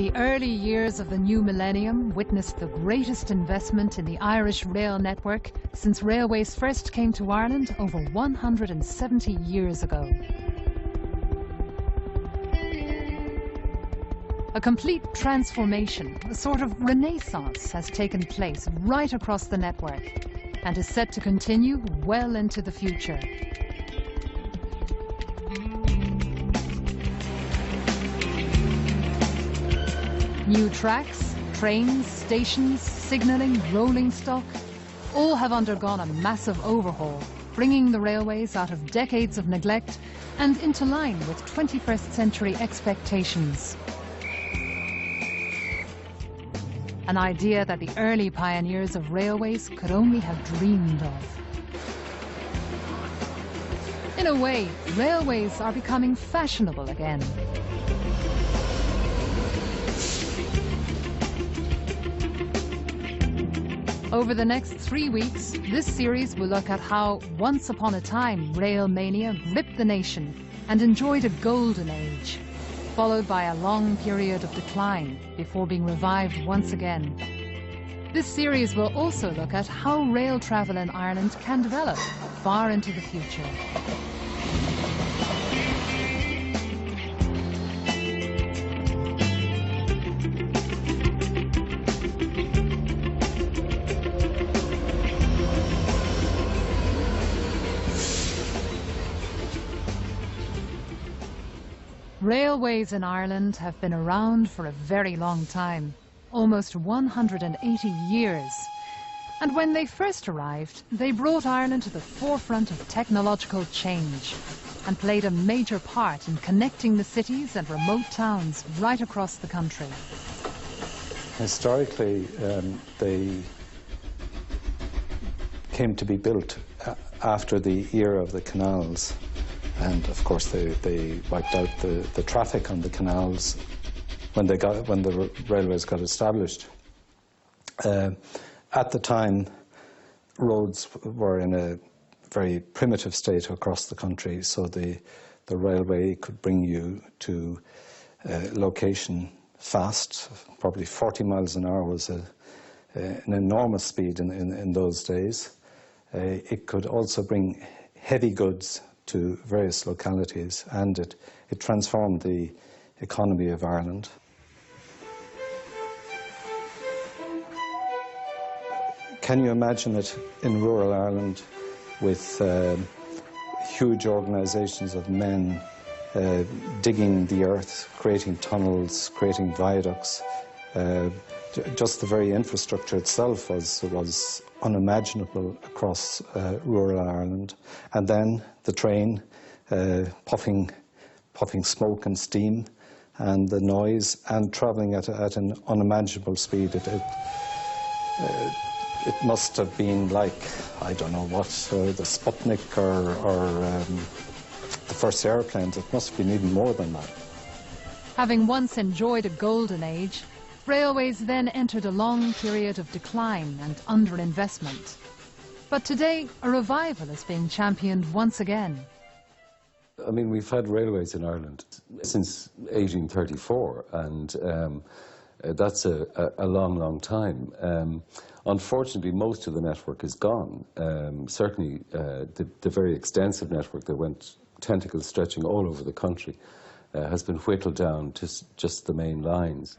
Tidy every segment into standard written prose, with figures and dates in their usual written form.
The early years of the new millennium witnessed the greatest investment in the Irish rail network since railways first came to Ireland over 170 years ago. A complete transformation, a sort of renaissance, has taken place right across the network and is set to continue well into the future. New tracks, trains, stations, signalling, rolling stock, all have undergone a massive overhaul, bringing the railways out of decades of neglect and into line with 21st century expectations. An idea that the early pioneers of railways could only have dreamed of. In a way, railways are becoming fashionable again. Over the next 3 weeks, this series will look at how, once upon a time, rail mania gripped the nation and enjoyed a golden age, followed by a long period of decline before being revived once again. This series will also look at how rail travel in Ireland can develop far into the future. Railways in Ireland have been around for a very long time, almost 180 years. And when they first arrived, they brought Ireland to the forefront of technological change and played a major part in connecting the cities and remote towns right across the country. Historically, they came to be built after the era of the canals. And of course, they wiped out the traffic on the canals when the railways got established. At the time, roads were in a very primitive state across the country, so the railway could bring you to a location fast. Probably 40 miles an hour was an enormous speed in those days. It could also bring heavy goods to various localities, and it transformed the economy of Ireland. Can you imagine it in rural Ireland with huge organisations of men digging the earth, creating tunnels, creating viaducts? Just the very infrastructure itself was unimaginable across rural Ireland. And then the train puffing smoke and steam, and the noise, and travelling at an unimaginable speed. It must have been like, I don't know what, the Sputnik or the first airplanes. It must have been even more than that. Having once enjoyed a golden age, railways then entered a long period of decline and underinvestment. But today, a revival is being championed once again. I mean, we've had railways in Ireland since 1834, and that's a long, long time. Unfortunately, most of the network is gone. Certainly, the very extensive network that went tentacles stretching all over the country has been whittled down to just the main lines.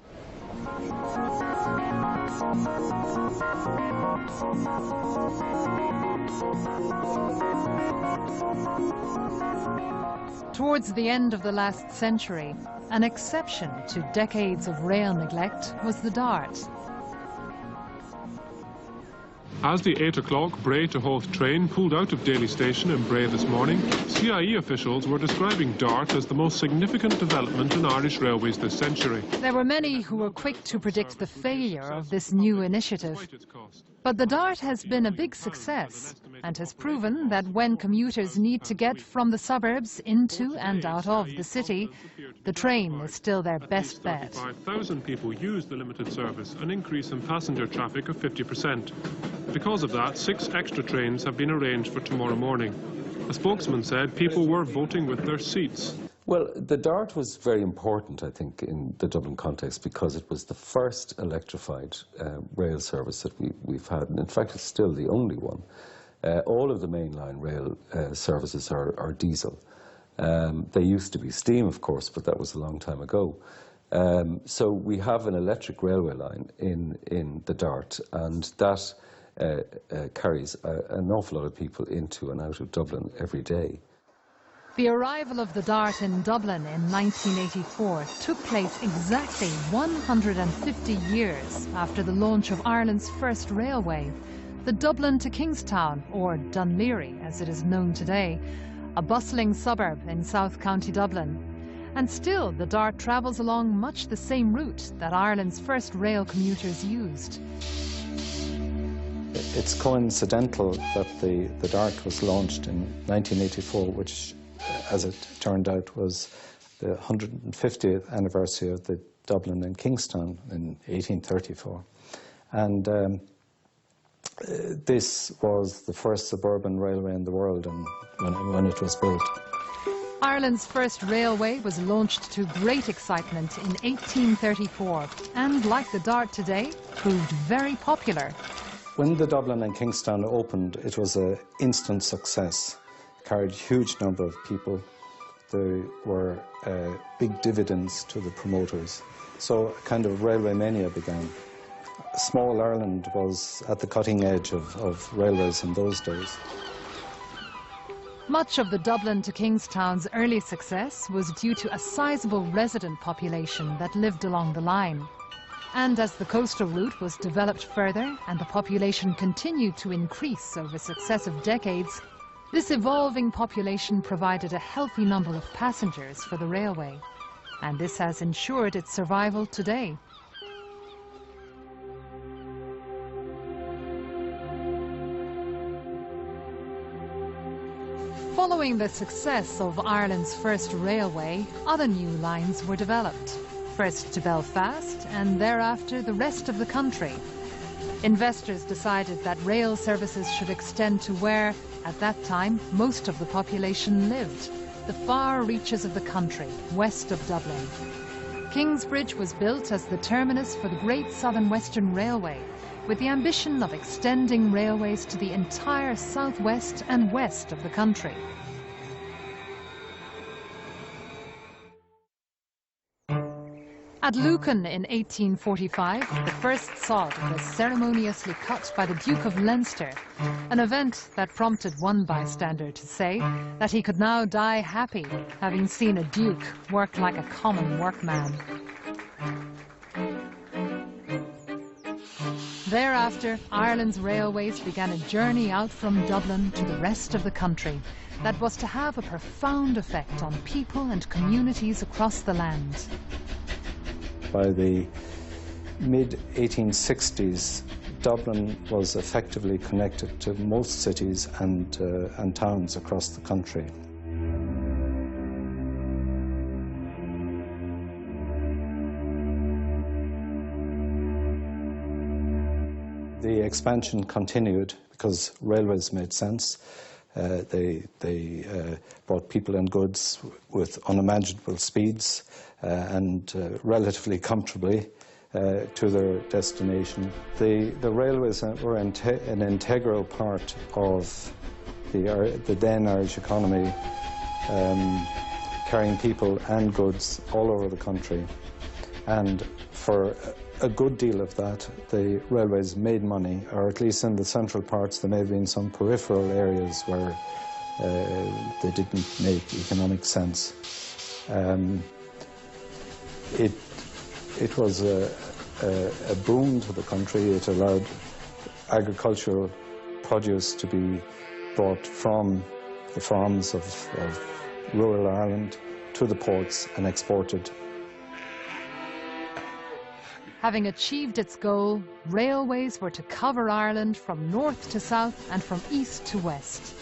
Towards the end of the last century, an exception to decades of rail neglect was the Dart. As the 8 o'clock Bray to Howth train pulled out of Daly Station in Bray this morning, CIE officials were describing Dart as the most significant development in Irish railways this century. There were many who were quick to predict the failure of this new initiative. But the Dart has been a big success and has proven that when commuters need to get from the suburbs into and out of the city, the train is still their best bet. 5,000 people use the limited service, an increase in passenger traffic of 50%. Because of that, 6 extra trains have been arranged for tomorrow morning. A spokesman said people were voting with their seats. Well, the DART was very important, I think, in the Dublin context because it was the first electrified rail service that we've had, and in fact it's still the only one. All of the mainline rail services are diesel. They used to be steam, of course, but that was a long time ago. So we have an electric railway line in the DART, and that carries an awful lot of people into and out of Dublin every day. The arrival of the DART in Dublin in 1984 took place exactly 150 years after the launch of Ireland's first railway, the Dublin to Kingstown, or Dunleary as it is known today, a bustling suburb in South County Dublin. And still, the DART travels along much the same route that Ireland's first rail commuters used. It's coincidental that the DART was launched in 1984, which, as it turned out, was the 150th anniversary of the Dublin and Kingstown in 1834. And this was the first suburban railway in the world when it was built. Ireland's first railway was launched to great excitement in 1834 and, like the DART today, proved very popular. When the Dublin and Kingstown opened, it was an instant success. It carried a huge number of people. There were big dividends to the promoters. So a kind of railway mania began. Small Ireland was at the cutting edge of railways in those days. Much of the Dublin to Kingstown's early success was due to a sizable resident population that lived along the line. And as the coastal route was developed further and the population continued to increase over successive decades, this evolving population provided a healthy number of passengers for the railway. And this has ensured its survival today. Following the success of Ireland's first railway, other new lines were developed. First to Belfast and thereafter the rest of the country. Investors decided that rail services should extend to where, at that time, most of the population lived, the far reaches of the country, west of Dublin. Kingsbridge was built as the terminus for the Great Southern Western Railway, with the ambition of extending railways to the entire southwest and west of the country. At Lucan in 1845, the first sod was ceremoniously cut by the Duke of Leinster, an event that prompted one bystander to say that he could now die happy, having seen a duke work like a common workman. Thereafter, Ireland's railways began a journey out from Dublin to the rest of the country that was to have a profound effect on people and communities across the land. By the mid-1860s, Dublin was effectively connected to most cities and towns across the country. The expansion continued because railways made sense. They brought people and goods with unimaginable speeds and relatively comfortably to their destination. The railways were an integral part of the then Irish economy, carrying people and goods all over the country. And for a good deal of that, the railways made money, or at least in the central parts. There may have been some peripheral areas where they didn't make economic sense. It was a boon to the country. It allowed agricultural produce to be brought from the farms of rural Ireland to the ports and exported. Having achieved its goal, railways were to cover Ireland from north to south and from east to west,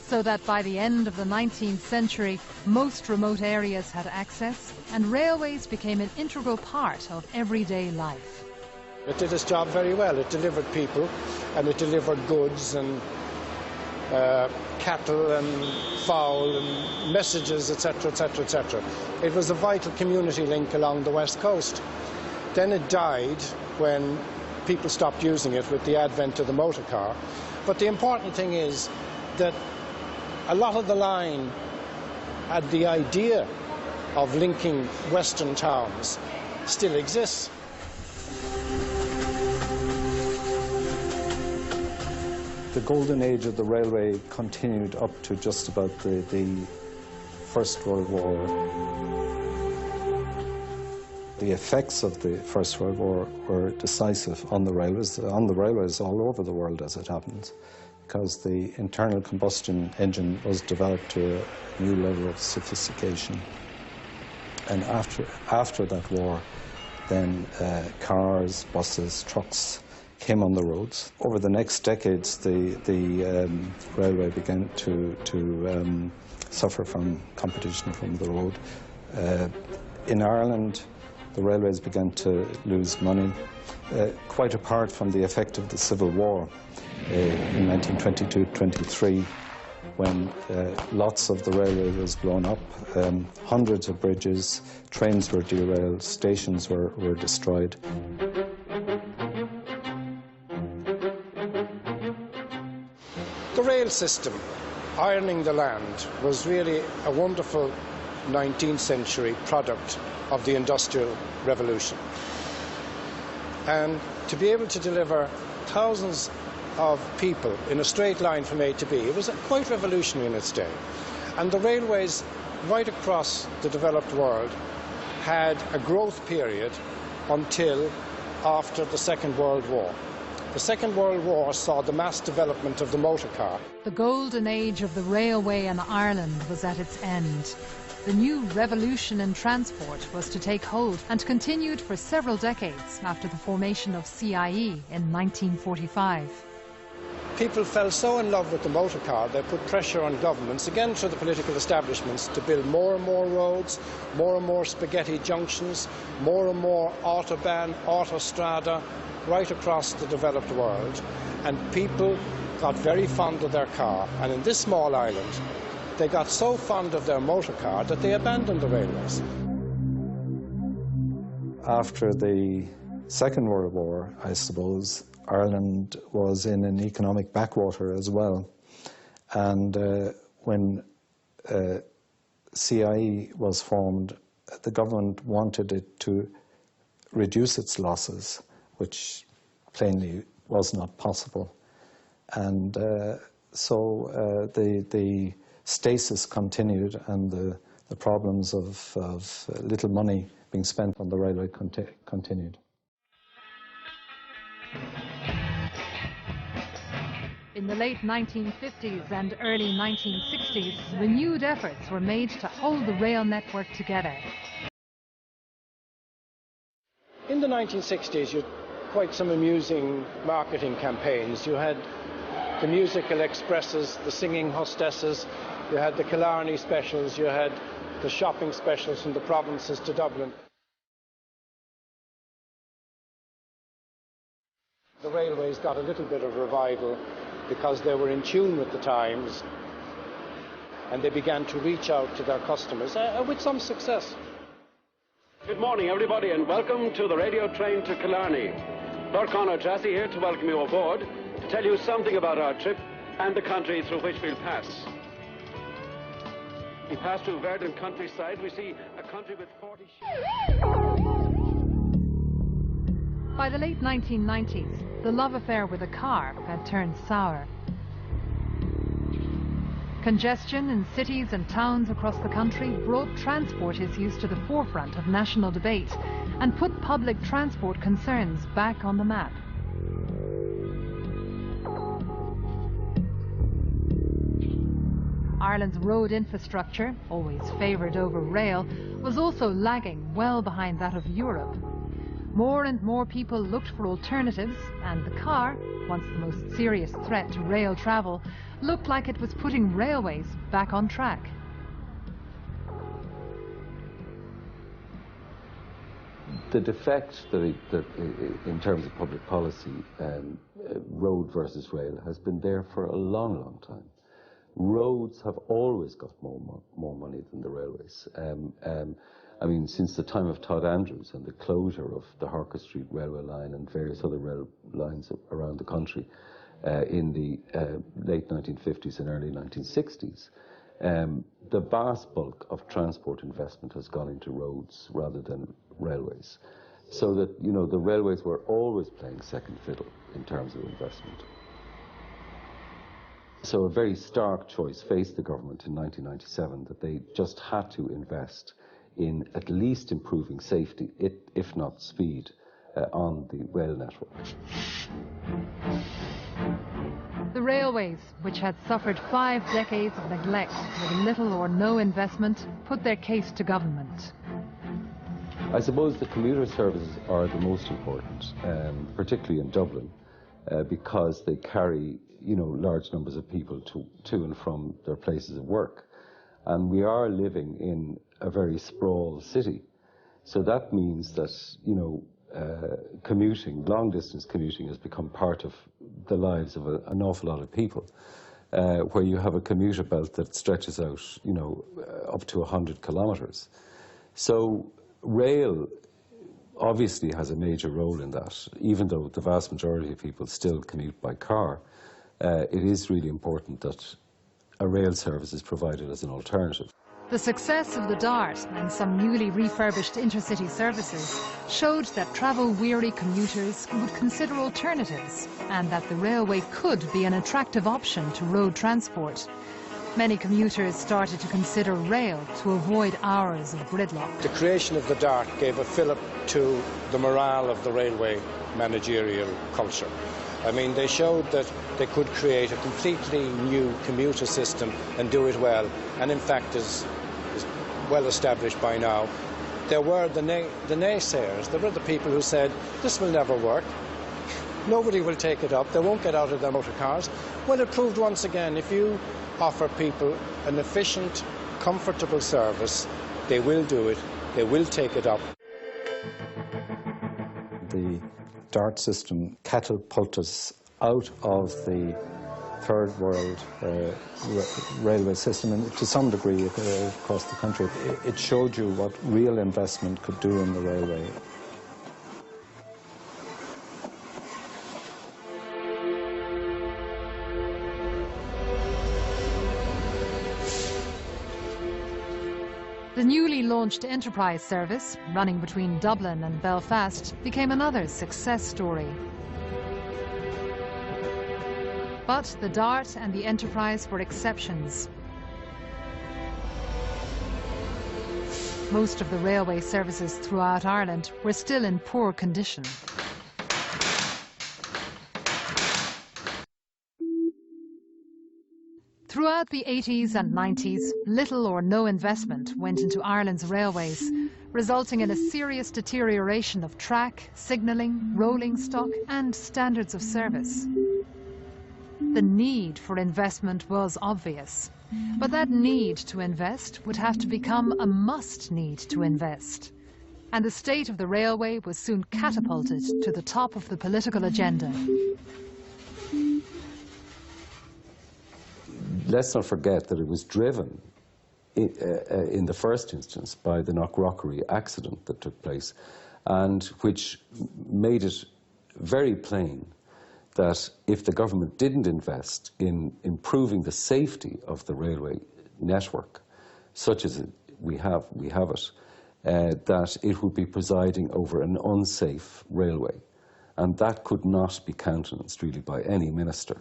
so that by the end of the 19th century, most remote areas had access, and railways became an integral part of everyday life. It did its job very well. It delivered people, and it delivered goods, and cattle and fowl and messages, etc., etc., etc. It was a vital community link along the west coast. Then it died when people stopped using it with the advent of the motor car. But the important thing is that a lot of the line had the idea of linking western towns still exists. The golden age of the railway continued up to just about the First World War. The effects of the First World War were decisive on the railways all over the world, as it happens, because the internal combustion engine was developed to a new level of sophistication. And after that war, then cars, buses, trucks came on the roads. Over the next decades, the railway began to suffer from competition from the road. In Ireland, the railways began to lose money, quite apart from the effect of the Civil War in 1922-23, when lots of the railway was blown up, hundreds of bridges, trains were derailed, stations were destroyed. The rail system, ironing the land, was really a wonderful 19th century product of the Industrial Revolution. And to be able to deliver thousands of people in a straight line from A to B, it was quite revolutionary in its day. And the railways right across the developed world had a growth period until after the Second World War. The Second World War saw the mass development of the motor car. The golden age of the railway in Ireland was at its end. The new revolution in transport was to take hold and continued for several decades after the formation of CIE in 1945. People fell so in love with the motor car, they put pressure on governments, again through the political establishments, to build more and more roads, more and more spaghetti junctions, more and more autobahn, autostrada, right across the developed world. And people got very fond of their car. And in this small island, they got so fond of their motor car that they abandoned the railways. After the Second World War, I suppose, Ireland was in an economic backwater as well. And when CIE was formed, the government wanted it to reduce its losses, which plainly was not possible. And so the stasis continued, and the problems of little money being spent on the railway continued. In the late 1950s and early 1960s, renewed efforts were made to hold the rail network together. In the 1960s, you had quite some amusing marketing campaigns. You had the musical expresses, the singing hostesses, you had the Killarney specials, you had the shopping specials from the provinces to Dublin. The railways got a little bit of revival because they were in tune with the times, and they began to reach out to their customers with some success. Good morning, everybody, and welcome to the radio train to Killarney. Lord Conor Jassy here to welcome you aboard, to tell you something about our trip and the country through which we'll pass. We pass through verdant countryside. We see a country with 40 ships. By the late 1990s, the love affair with a car had turned sour. Congestion in cities and towns across the country brought transport issues to the forefront of national debate and put public transport concerns back on the map. Ireland's road infrastructure, always favoured over rail, was also lagging well behind that of Europe. More and more people looked for alternatives, and the car, once the most serious threat to rail travel, looked like it was putting railways back on track. The defect that in terms of public policy, road versus rail, has been there for a long, long time. roads have always got more money than the railways. I mean, since the time of Todd Andrews and the closure of the Harker Street railway line and various other rail lines around the country in the late 1950s and early 1960s, the vast bulk of transport investment has gone into roads rather than railways. So that, you know, the railways were always playing second fiddle in terms of investment. So a very stark choice faced the government in 1997 that they just had to invest in at least improving safety, if not speed, on the rail network. The railways, which had suffered 5 decades of neglect with little or no investment, put their case to government. I suppose the commuter services are the most important, particularly in Dublin, because they carry, you know, large numbers of people to and from their places of work. And we are living in a very sprawl city. So that means that, you know, commuting, long-distance commuting has become part of the lives of an awful lot of people, where you have a commuter belt that stretches out, you know, up to 100 kilometres. So rail obviously has a major role in that. Even though the vast majority of people still commute by car, it is really important that a rail service is provided as an alternative. The success of the DART and some newly refurbished intercity services showed that travel-weary commuters would consider alternatives and that the railway could be an attractive option to road transport. Many commuters started to consider rail to avoid hours of gridlock. The creation of the DART gave a fillip to the morale of the railway managerial culture. I mean, they showed that they could create a completely new commuter system and do it well, and in fact is well established by now. There were the naysayers. There were the people who said, this will never work. Nobody will take it up. They won't get out of their motor cars. Well, it proved once again, if you offer people an efficient, comfortable service, they will do it. They will take it up. The DART system catapulted us out of the third world railway system, and to some degree across the country. It showed you what real investment could do in the railway. The newly launched Enterprise service, running between Dublin and Belfast, became another success story. But the DART and the Enterprise were exceptions. Most of the railway services throughout Ireland were still in poor condition. Throughout the 80s and 90s, little or no investment went into Ireland's railways, resulting in a serious deterioration of track, signalling, rolling stock and standards of service. The need for investment was obvious, but that need to invest would have to become a must need to invest. And the state of the railway was soon catapulted to the top of the political agenda. Let's not forget that it was driven in the first instance by the Knockrockery accident that took place, and which made it very plain that if the government didn't invest in improving the safety of the railway network, such as we have it, that it would be presiding over an unsafe railway. And that could not be countenanced really by any minister.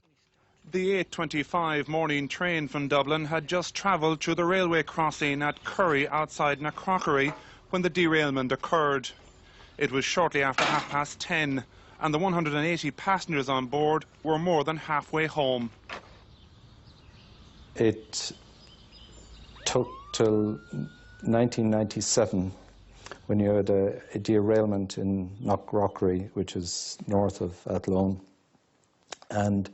The 8:25 morning train from Dublin had just travelled through the railway crossing at Curry outside Knockrockery when the derailment occurred. It was shortly after 10:30, and the 180 passengers on board were more than halfway home. It took till 1997 when you had a derailment in Knockrockery, which is north of Athlone, and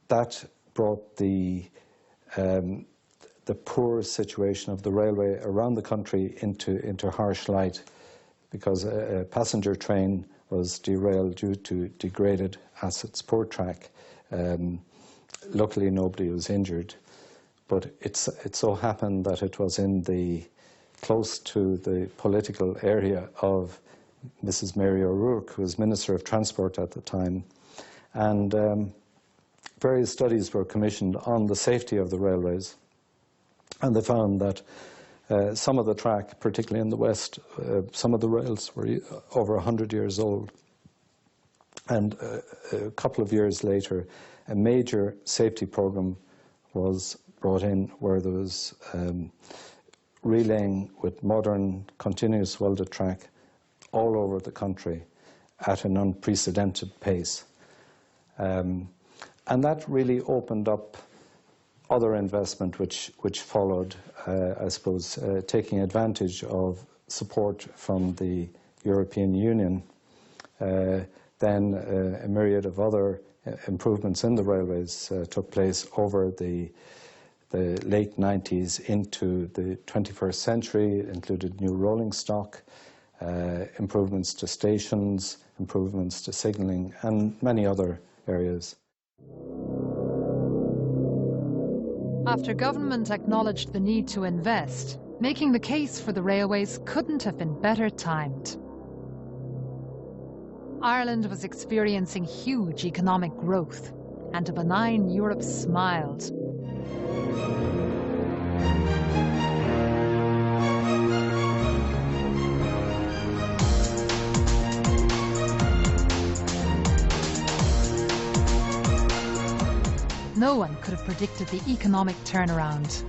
that brought the poor situation of the railway around the country into harsh light, because a passenger train was derailed due to degraded asset support track, Luckily, nobody was injured, but it so happened that it was close to the political area of Mrs. Mary O'Rourke, who was Minister of Transport at the time, and various studies were commissioned on the safety of the railways, and they found that some of the track, particularly in the west, some of the rails were over 100 years old. And a couple of years later, a major safety program was brought in where there was relaying with modern continuous welded track all over the country at an unprecedented pace. And that really opened up other investment which followed, I suppose, taking advantage of support from the European Union. Then a myriad of other improvements in the railways took place over the late 90s into the 21st century. It included new rolling stock, improvements to stations, improvements to signalling, and many other areas. After government acknowledged the need to invest, making the case for the railways couldn't have been better timed. Ireland was experiencing huge economic growth, and a benign Europe smiled. No one could have predicted the economic turnaround.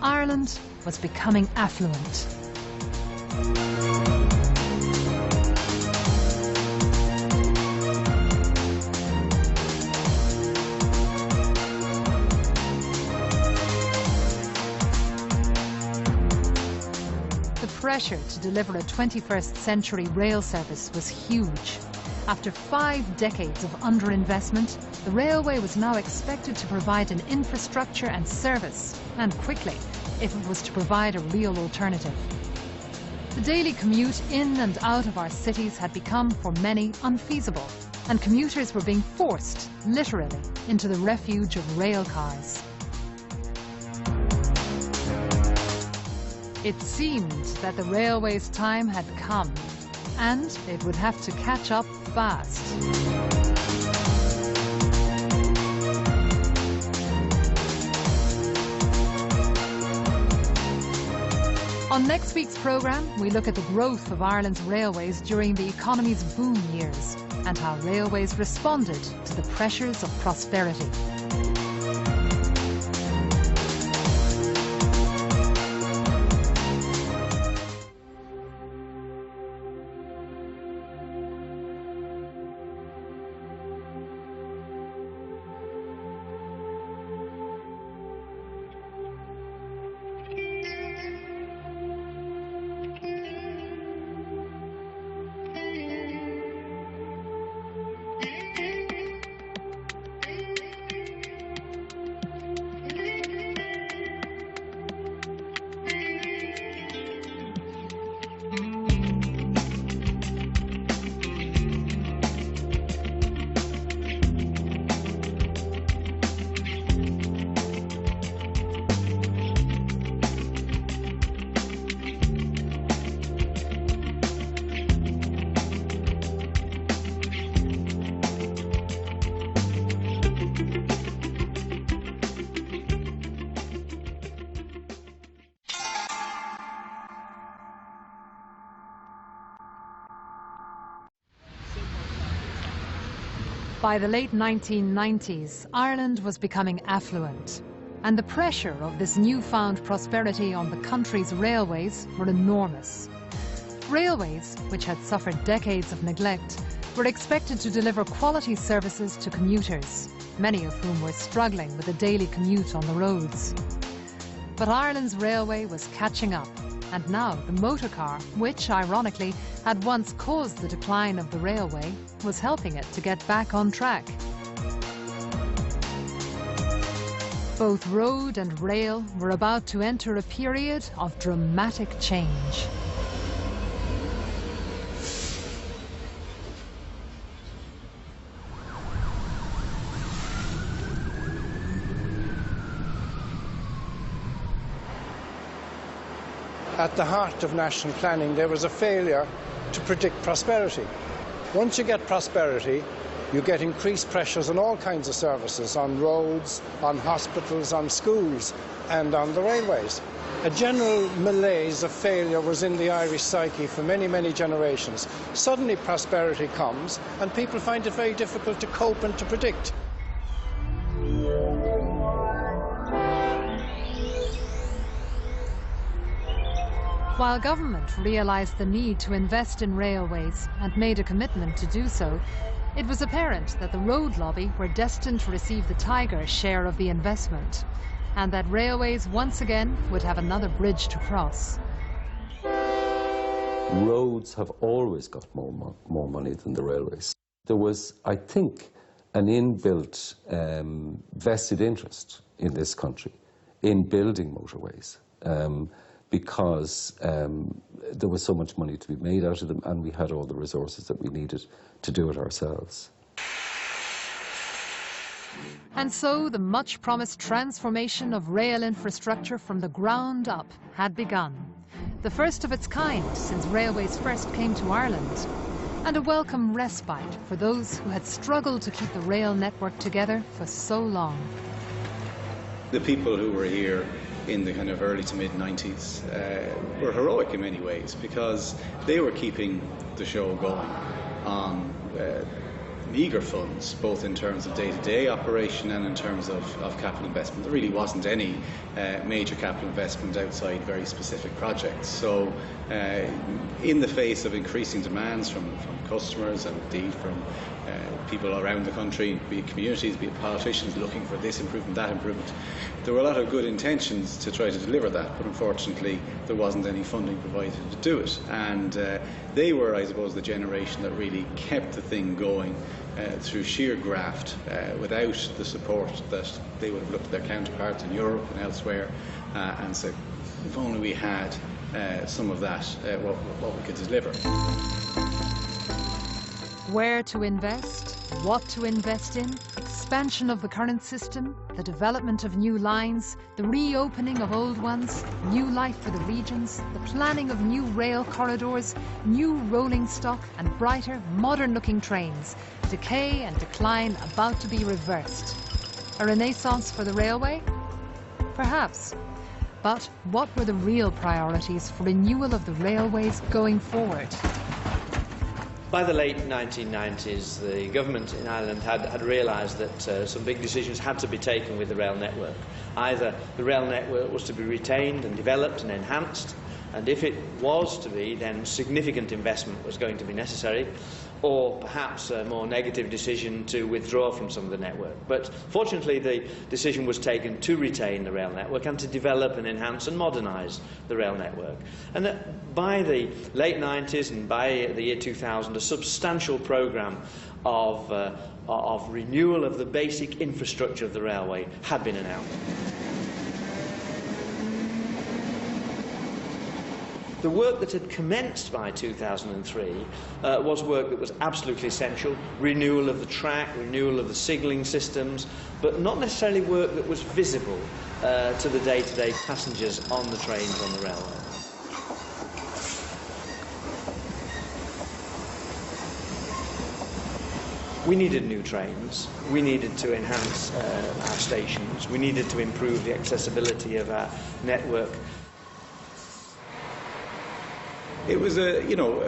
Ireland was becoming affluent. The pressure to deliver a 21st century rail service was huge. After 5 decades of underinvestment, the railway was now expected to provide an infrastructure and service, and quickly, if it was to provide a real alternative. The daily commute in and out of our cities had become, for many, unfeasible, and commuters were being forced, literally, into the refuge of rail cars. It seemed that the railway's time had come, and it would have to catch up fast. On next week's programme, we look at the growth of Ireland's railways during the economy's boom years and how railways responded to the pressures of prosperity. By the late 1990s, Ireland was becoming affluent, and the pressure of this newfound prosperity on the country's railways were enormous. Railways, which had suffered decades of neglect, were expected to deliver quality services to commuters, many of whom were struggling with a daily commute on the roads. But Ireland's railway was catching up, and now the motor car, which, ironically, had once caused the decline of the railway, was helping it to get back on track. Both road and rail were about to enter a period of dramatic change. at the heart of national planning, there was a failure to predict prosperity. Once you get prosperity, you get increased pressures on all kinds of services, on roads, on hospitals, on schools, and on the railways. A general malaise of failure was in the Irish psyche for many, many generations. Suddenly prosperity comes, and people find it very difficult to cope and to predict. While government realised the need to invest in railways and made a commitment to do so, it was apparent that the road lobby were destined to receive the tiger share of the investment, and that railways once again would have another bridge to cross. Roads have always got more money than the railways. There was, I think, an inbuilt vested interest in this country in building motorways. Because there was so much money to be made out of them, and we had all the resources that we needed to do it ourselves. And so the much-promised transformation of rail infrastructure from the ground up had begun. The first of its kind since railways first came to Ireland, and a welcome respite for those who had struggled to keep the rail network together for so long. The people who were here in the kind of early to mid-90s were heroic in many ways, because they were keeping the show going on meagre funds, both in terms of day-to-day operation and in terms of capital investment. There really wasn't any major capital investment outside very specific projects. So in the face of increasing demands from customers, and indeed from people around the country, be it communities, be it politicians looking for this improvement, that improvement, there were a lot of good intentions to try to deliver that, but unfortunately there wasn't any funding provided to do it. And they were, I suppose, the generation that really kept the thing going through sheer graft, without the support that they would have looked at their counterparts in Europe and elsewhere and said, if only we had some of that, what we could deliver. Where to invest, what to invest in, expansion of the current system, the development of new lines, the reopening of old ones, new life for the regions, the planning of new rail corridors, new rolling stock and brighter, modern-looking trains, decay and decline about to be reversed. A renaissance for the railway? Perhaps. But what were the real priorities for renewal of the railways going forward? By the late 1990s, the government in Ireland had realised that some big decisions had to be taken with the rail network. Either the rail network was to be retained and developed and enhanced, and if it was to be, then significant investment was going to be necessary, or perhaps a more negative decision to withdraw from some of the network. But fortunately, the decision was taken to retain the rail network and to develop and enhance and modernise the rail network. And by the late 90s and by the year 2000, a substantial programme of renewal of the basic infrastructure of the railway had been announced. The work that had commenced by 2003 was work that was absolutely essential: renewal of the track, renewal of the signalling systems, but not necessarily work that was visible to the day-to-day passengers on the trains on the railway. We needed new trains, we needed to enhance our stations, we needed to improve the accessibility of our network. It was a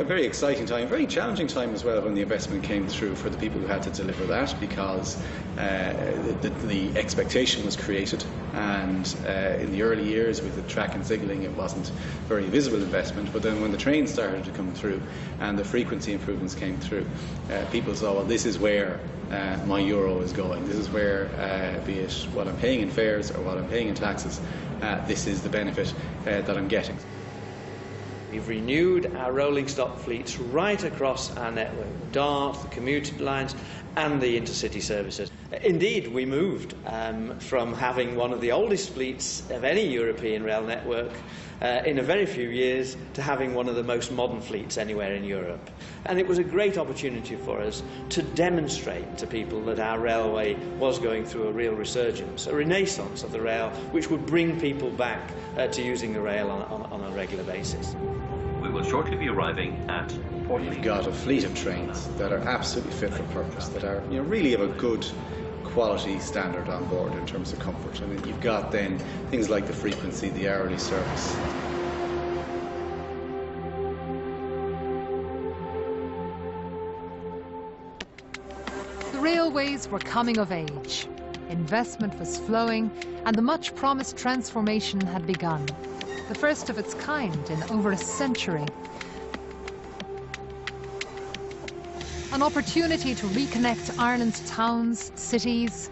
very exciting time, very challenging time as well when the investment came through for the people who had to deliver that, because the expectation was created, and in the early years with the track and signalling it wasn't very visible investment, but then when the trains started to come through and the frequency improvements came through, people saw, well, this is where my euro is going, this is where, be it what I'm paying in fares or what I'm paying in taxes, this is the benefit that I'm getting. We've renewed our rolling stock fleets right across our network, DART, the commuter lines and the intercity services. Indeed, we moved from having one of the oldest fleets of any European rail network in a very few years to having one of the most modern fleets anywhere in Europe. And it was a great opportunity for us to demonstrate to people that our railway was going through a real resurgence, a renaissance of the rail, which would bring people back to using the rail on a regular basis. We will shortly be arriving at Port. You've got a fleet of trains that are absolutely fit for purpose, that are really of a good quality standard on board in terms of comfort. I mean, you've got then things like the frequency, the hourly service. The railways were coming of age. Investment was flowing, and the much-promised transformation had begun. The first of its kind in over a century. An opportunity to reconnect Ireland's towns, cities,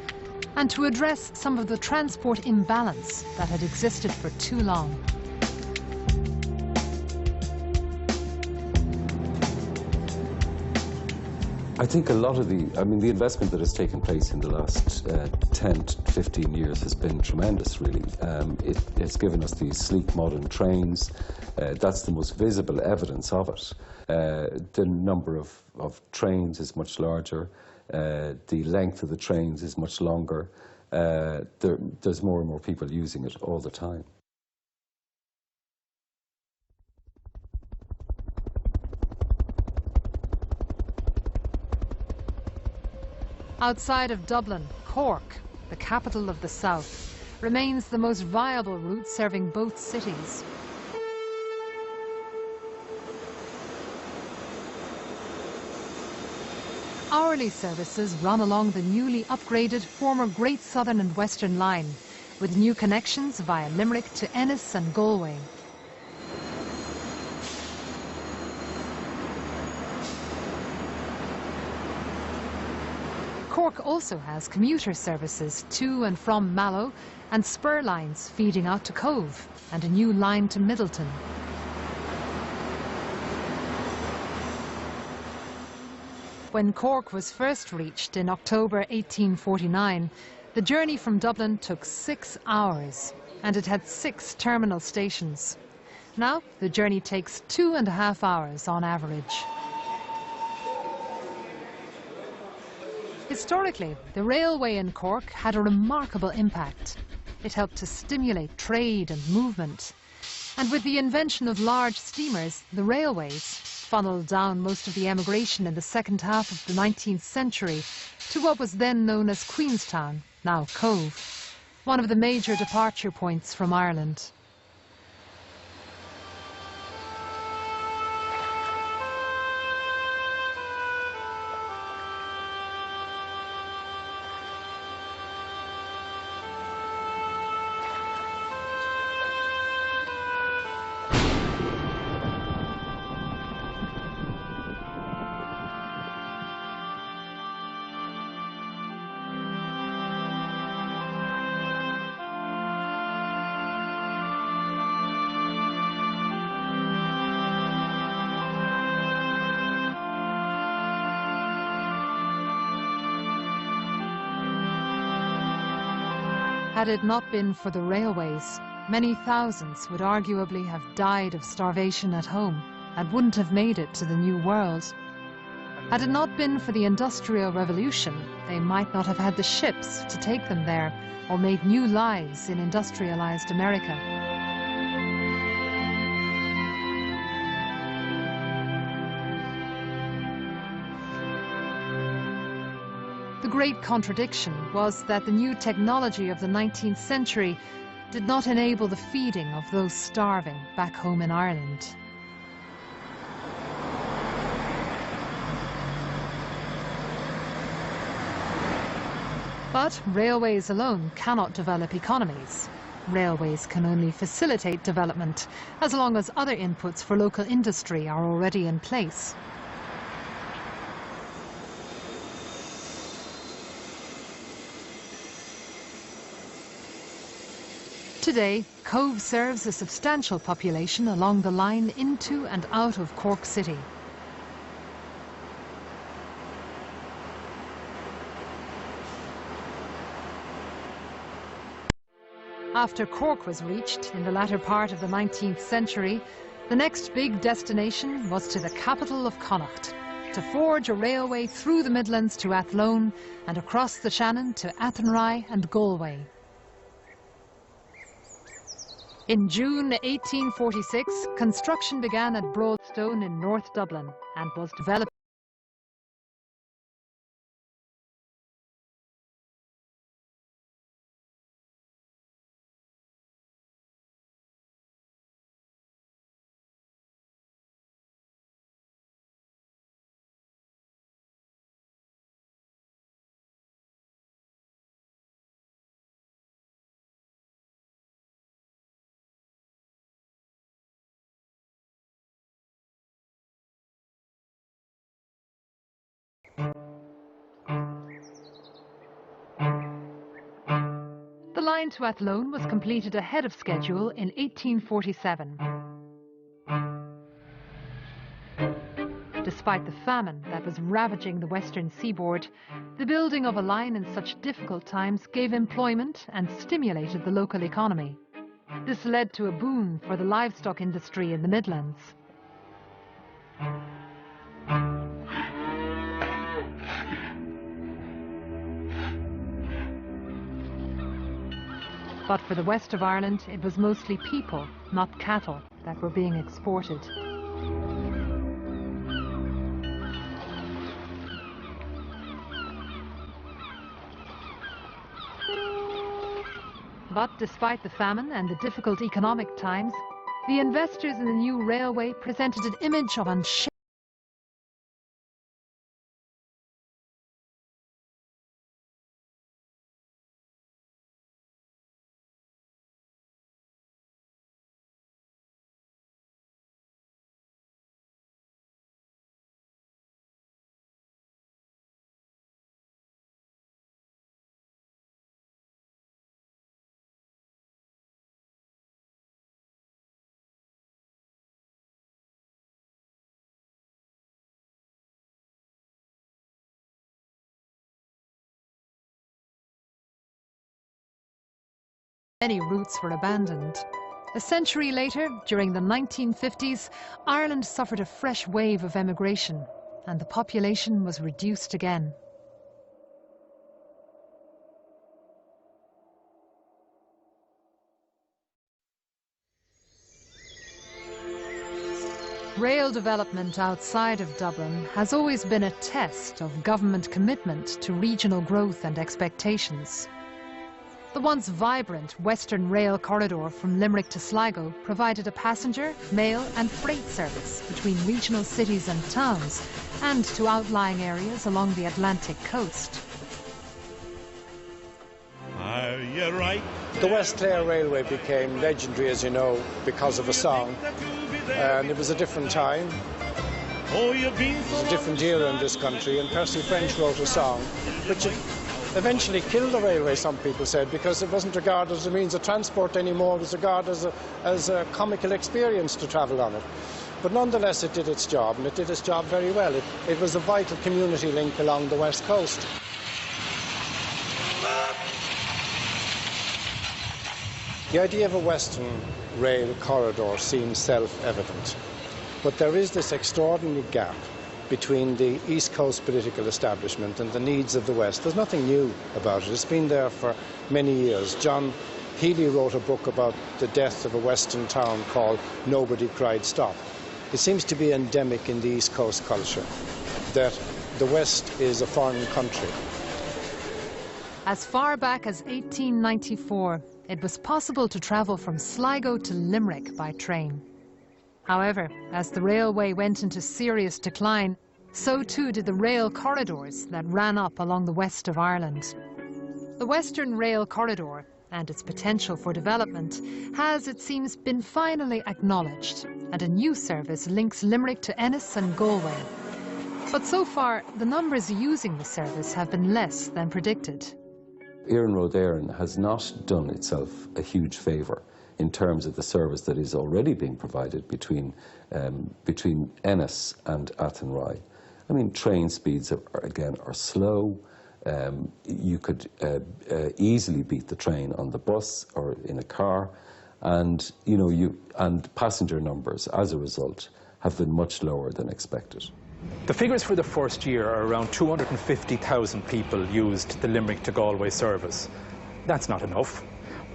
and to address some of the transport imbalance that had existed for too long. I think a lot of the investment that has taken place in the last 10 to 15 years has been tremendous, really. It's given us these sleek modern trains. That's the most visible evidence of it. The number of trains is much larger. The length of the trains is much longer. There's more and more people using it all the time. Outside of Dublin, Cork, the capital of the south, remains the most viable route serving both cities. Hourly services run along the newly upgraded former Great Southern and Western Line, with new connections via Limerick to Ennis and Galway. Cork also has commuter services to and from Mallow and spur lines feeding out to Cove and a new line to Middleton. When Cork was first reached in October 1849, the journey from Dublin took 6 hours and it had 6 terminal stations. Now the journey takes 2.5 hours on average. Historically, the railway in Cork had a remarkable impact. It helped to stimulate trade and movement. And with the invention of large steamers, the railways funneled down most of the emigration in the second half of the 19th century to what was then known as Queenstown, now Cove, one of the major departure points from Ireland. Had it not been for the railways, many thousands would arguably have died of starvation at home and wouldn't have made it to the New World. Had it not been for the Industrial Revolution, they might not have had the ships to take them there or made new lives in industrialized America. The great contradiction was that the new technology of the 19th century did not enable the feeding of those starving back home in Ireland. But railways alone cannot develop economies. Railways can only facilitate development as long as other inputs for local industry are already in place. Today, Cove serves a substantial population along the line into and out of Cork City. After Cork was reached in the latter part of the 19th century, the next big destination was to the capital of Connacht, to forge a railway through the Midlands to Athlone and across the Shannon to Athenry and Galway. In June 1846, construction began at Broadstone in North Dublin and was developed. The line to Athlone was completed ahead of schedule in 1847. Despite the famine that was ravaging the western seaboard, the building of a line in such difficult times gave employment and stimulated the local economy. This led to a boom for the livestock industry in the Midlands. But for the west of Ireland, it was mostly people, not cattle, that were being exported. But despite the famine and the difficult economic times, the investors in the new railway presented an image of unshakable. Many routes were abandoned. A century later, during the 1950s, Ireland suffered a fresh wave of emigration, and the population was reduced again. Rail development outside of Dublin has always been a test of government commitment to regional growth and expectations. The once vibrant Western Rail corridor from Limerick to Sligo provided a passenger, mail and freight service between regional cities and towns and to outlying areas along the Atlantic coast. Are you right? The West Clare Railway became legendary, as you know, because of a song. And it was a different time. It was a different era in this country, and Percy French wrote a song which eventually killed the railway, some people said, because it wasn't regarded as a means of transport anymore. It was regarded as a comical experience to travel on it. But nonetheless, it did its job, and it did its job very well. It was a vital community link along the west coast. The idea of a Western rail corridor seems self-evident, but there is this extraordinary gap between the East Coast political establishment and the needs of the West. There's nothing new about it. It's been there for many years. John Healy wrote a book about the death of a Western town called Nobody Cried Stop. It seems to be endemic in the East Coast culture that the West is a foreign country. As far back as 1894, it was possible to travel from Sligo to Limerick by train. However, as the railway went into serious decline, so too did the rail corridors that ran up along the west of Ireland. The Western Rail Corridor and its potential for development has, it seems, been finally acknowledged, and a new service links Limerick to Ennis and Galway. But so far, the numbers using the service have been less than predicted. Éireann Road Éireann has not done itself a huge favour in terms of the service that is already being provided between Ennis and Athenry. I mean, train speeds are slow. You could easily beat the train on the bus or in a car, and and passenger numbers as a result have been much lower than expected. The figures for the first year are around 250,000 people used the Limerick to Galway service. That's not enough,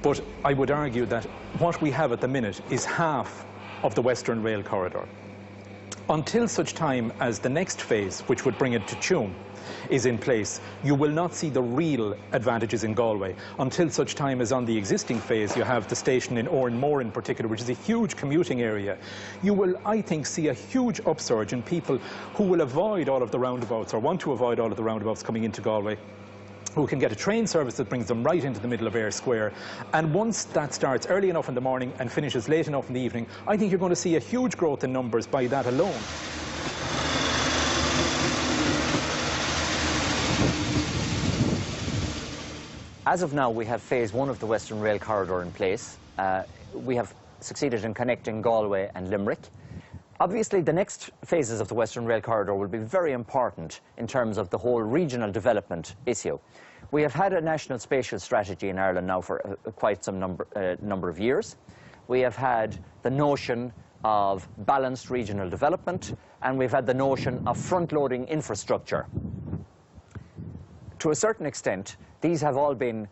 but I would argue that what we have at the minute is half of the Western Rail Corridor. Until such time as the next phase, which would bring it to Tuam, is in place, you will not see the real advantages in Galway until such time as on the existing phase you have the station in Oranmore in particular, which is a huge commuting area. You will, I think, see a huge upsurge in people who will avoid all of the roundabouts or want to avoid all of the roundabouts coming into Galway, who can get a train service that brings them right into the middle of Eyre Square. And once that starts early enough in the morning and finishes late enough in the evening, I think you're going to see a huge growth in numbers by that alone. As of now, we have phase 1 of the Western Rail Corridor in place. We have succeeded in connecting Galway and Limerick. Obviously, the next phases of the Western Rail Corridor will be very important in terms of the whole regional development issue. We have had a national spatial strategy in Ireland now for quite some number of years. We have had the notion of balanced regional development, and we've had the notion of front-loading infrastructure. To a certain extent, these have all been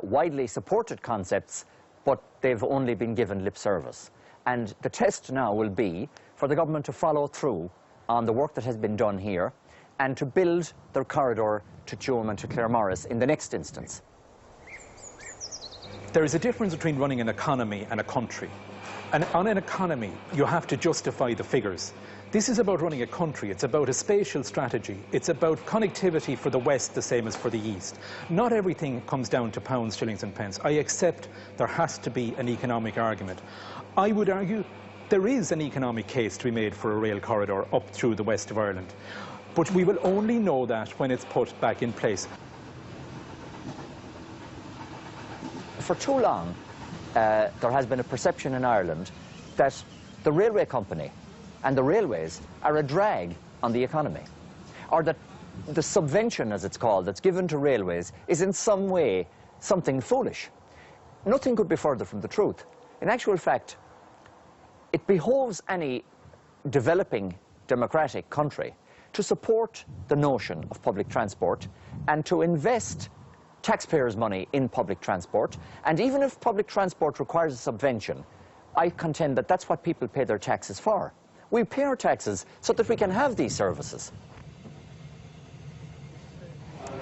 widely supported concepts, but they've only been given lip service. And the test now will be for the government to follow through on the work that has been done here and to build the corridor to Tuam and to Claremorris in the next instance. There is a difference between running an economy and a country. And on an economy, you have to justify the figures. This is about running a country. It's about a spatial strategy. It's about connectivity for the West the same as for the East. Not everything comes down to pounds, shillings and pence. I accept there has to be an economic argument. I would argue there is an economic case to be made for a rail corridor up through the west of Ireland. But we will only know that when it's put back in place. For too long, there has been a perception in Ireland that the railway company and the railways are a drag on the economy, or that the subvention, as it's called, that's given to railways is in some way something foolish. Nothing could be further from the truth. In actual fact, it behoves any developing democratic country to support the notion of public transport and to invest taxpayers' money in public transport. And even if public transport requires a subvention, I contend that that's what people pay their taxes for. We pay our taxes so that we can have these services.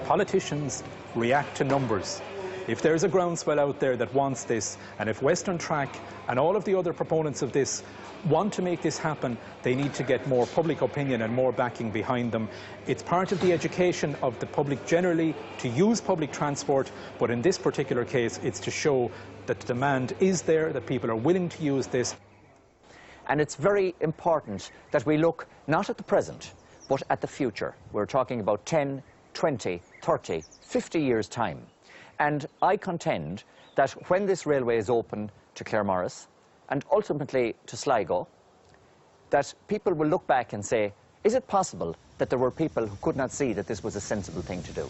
Politicians react to numbers. If there's a groundswell out there that wants this, and if Western Track and all of the other proponents of this want to make this happen, they need to get more public opinion and more backing behind them. It's part of the education of the public generally to use public transport, but in this particular case, it's to show that the demand is there, that people are willing to use this. And it's very important that we look not at the present, but at the future. We're talking about 10, 20, 30, 50 years' time. And I contend that when this railway is open to Claremorris and ultimately to Sligo, that people will look back and say, is it possible that there were people who could not see that this was a sensible thing to do?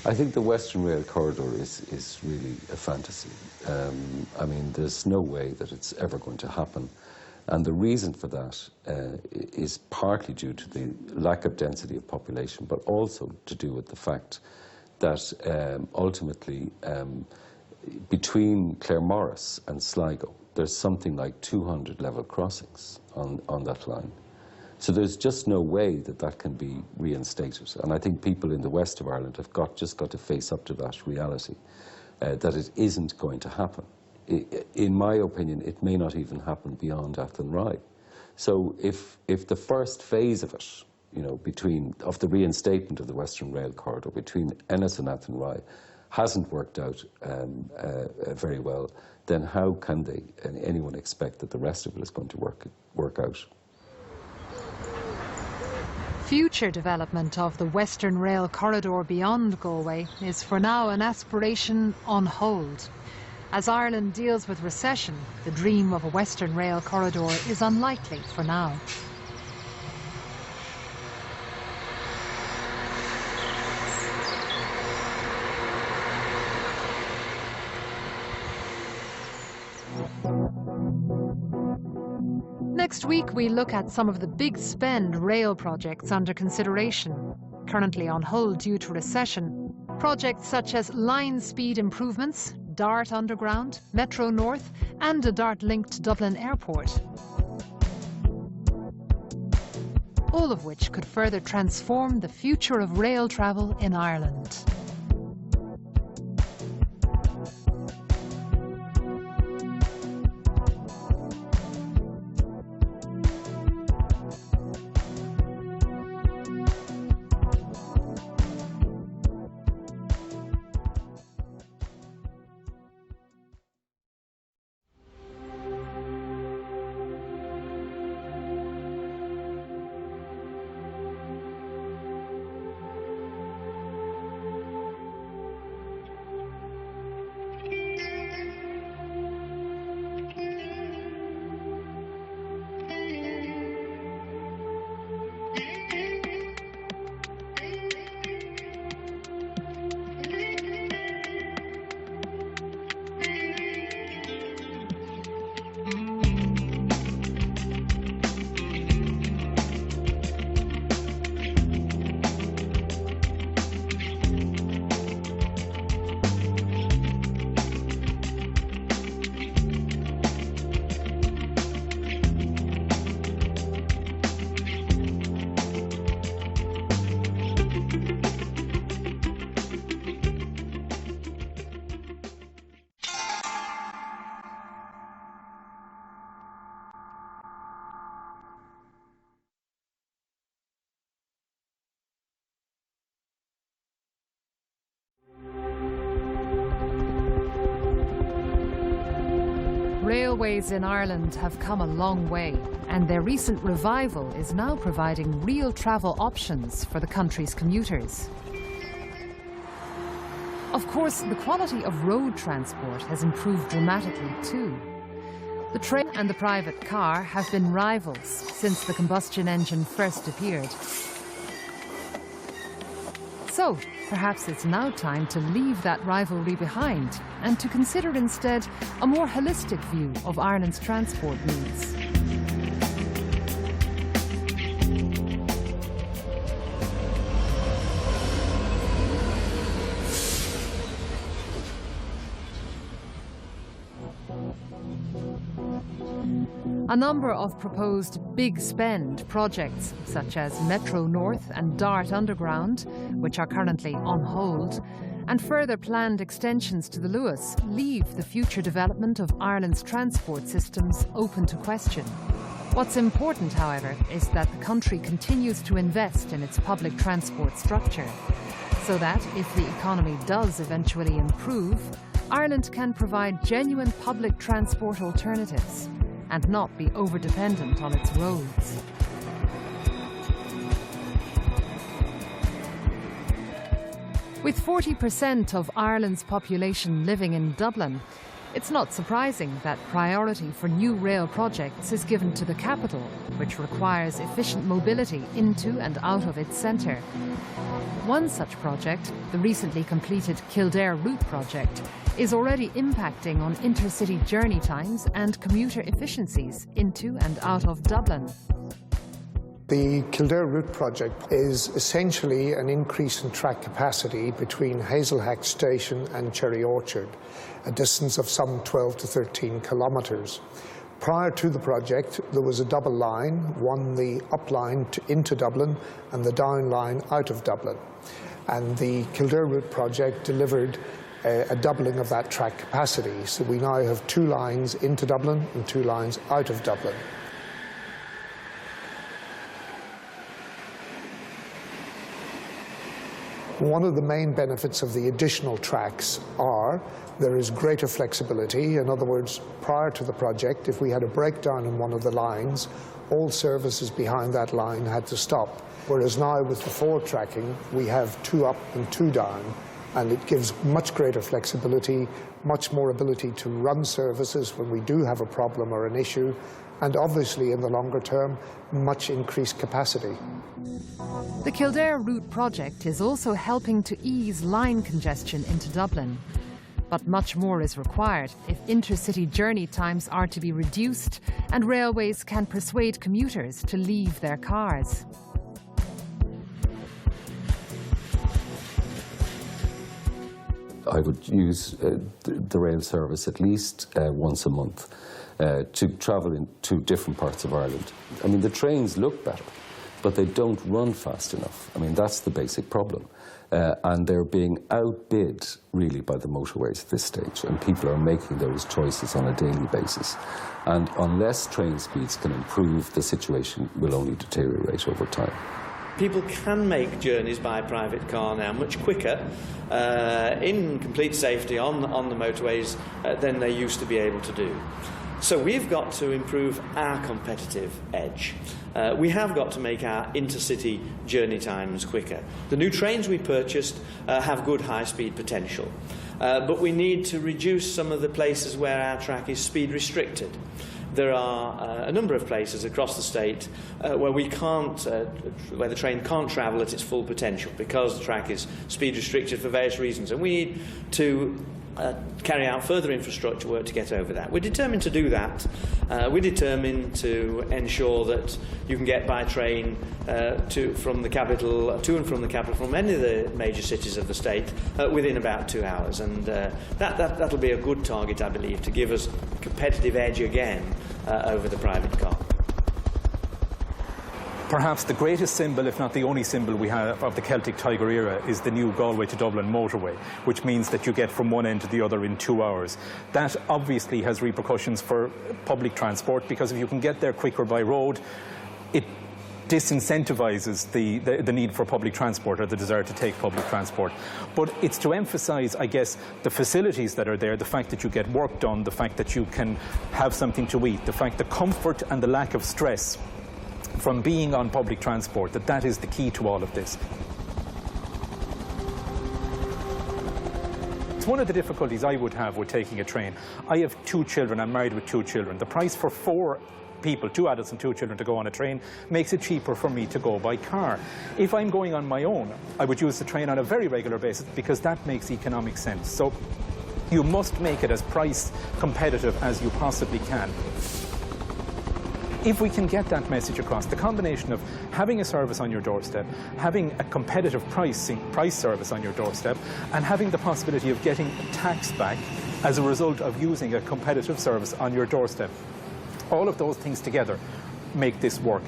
I think the Western Rail Corridor is really a fantasy. I mean, there's no way that it's ever going to happen. And the reason for that is partly due to the lack of density of population, but also to do with the fact that ultimately between Claremorris and Sligo, there's something like 200 level crossings on that line. So there's just no way that that can be reinstated. And I think people in the west of Ireland have just got to face up to that reality, that it isn't going to happen. In my opinion, it may not even happen beyond Athenry. So if the first phase of it, you know, of the reinstatement of the Western Rail Corridor between Ennis and Athenry hasn't worked out very well, then how can anyone expect that the rest of it is going to work out? Future development of the Western Rail Corridor beyond Galway is for now an aspiration on hold. As Ireland deals with recession, the dream of a Western Rail Corridor is unlikely for now. Next week, we look at some of the big spend rail projects under consideration, currently on hold due to recession. Projects such as line speed improvements, DART Underground, Metro North, and a DART link to Dublin Airport. All of which could further transform the future of rail travel in Ireland. Railways in Ireland have come a long way, and their recent revival is now providing real travel options for the country's commuters. Of course, the quality of road transport has improved dramatically too. The train and the private car have been rivals since the combustion engine first appeared. So, perhaps it's now time to leave that rivalry behind and to consider instead a more holistic view of Ireland's transport needs. A number of proposed big spend projects, such as Metro North and DART Underground, which are currently on hold, and further planned extensions to the Luas, leave the future development of Ireland's transport systems open to question. What's important, however, is that the country continues to invest in its public transport structure, so that if the economy does eventually improve, Ireland can provide genuine public transport alternatives and not be over-dependent on its roads. With 40% of Ireland's population living in Dublin, it's not surprising that priority for new rail projects is given to the capital, which requires efficient mobility into and out of its centre. One such project, the recently completed Kildare Route project, is already impacting on intercity journey times and commuter efficiencies into and out of Dublin. The Kildare Route project is essentially an increase in track capacity between Hazelhack Station and Cherry Orchard, a distance of some 12 to 13 kilometres. Prior to the project, there was a double line, one the up line into Dublin and the down line out of Dublin. And the Kildare Route project delivered a doubling of that track capacity. So we now have 2 lines into Dublin and 2 lines out of Dublin. One of the main benefits of the additional tracks are there is greater flexibility. In other words, prior to the project, if we had a breakdown in one of the lines, all services behind that line had to stop. Whereas now with the forward tracking, we have 2 up and 2 down, and it gives much greater flexibility, much more ability to run services when we do have a problem or an issue, and obviously in the longer term, much increased capacity. The Kildare Route project is also helping to ease line congestion into Dublin. But much more is required if intercity journey times are to be reduced and railways can persuade commuters to leave their cars. I would use the rail service at least once a month to travel to different parts of Ireland. I mean, the trains look better, but they don't run fast enough. I mean, that's the basic problem. And they're being outbid, really, by the motorways at this stage, and people are making those choices on a daily basis. And unless train speeds can improve, the situation will only deteriorate over time. People can make journeys by private car now much quicker, in complete safety on the motorways than they used to be able to do. So we've got to improve our competitive edge. We have got to make our intercity journey times quicker. The new trains we purchased have good high-speed potential, but we need to reduce some of the places where our track is speed restricted. There are a number of places across the state where where the train can't travel at its full potential because the track is speed restricted for various reasons, and we need to carry out further infrastructure work to get over that. We're determined to do that. We're determined to ensure that you can get by train to and from the capital, from any of the major cities of the state within about 2 hours, and that'll be a good target, I believe, to give us a competitive edge again over the private car. Perhaps the greatest symbol, if not the only symbol we have of the Celtic Tiger era, is the new Galway to Dublin motorway, which means that you get from one end to the other in 2 hours. That obviously has repercussions for public transport, because if you can get there quicker by road, it disincentivises the need for public transport, or the desire to take public transport. But it's to emphasise, I guess, the facilities that are there, the fact that you get work done, the fact that you can have something to eat, the fact the comfort and the lack of stress from being on public transport, that is the key to all of this. It's one of the difficulties I would have with taking a train. I have 2 children, I'm married with 2 children. The price for 4 people, 2 adults and 2 children, to go on a train makes it cheaper for me to go by car. If I'm going on my own, I would use the train on a very regular basis, because that makes economic sense. So you must make it as price competitive as you possibly can. If we can get that message across, the combination of having a service on your doorstep, having a competitive price service on your doorstep, and having the possibility of getting tax back as a result of using a competitive service on your doorstep, all of those things together make this work.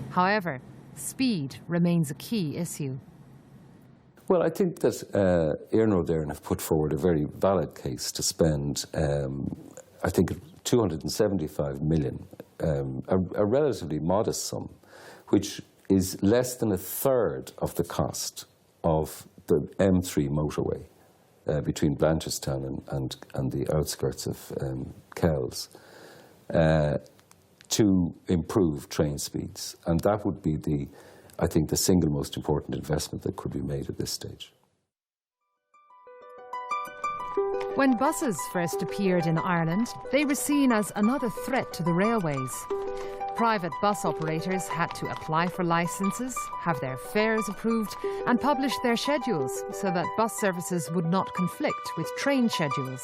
However, speed remains a key issue. Well, I think that Iarnród Éireann have put forward a very valid case to spend, I think, 275 million, a relatively modest sum, which is less than a third of the cost of the M3 motorway between Blanchardstown and the outskirts of Kells, to improve train speeds. And that would be I think, the single most important investment that could be made at this stage. When buses first appeared in Ireland, they were seen as another threat to the railways. Private bus operators had to apply for licences, have their fares approved, and publish their schedules so that bus services would not conflict with train schedules.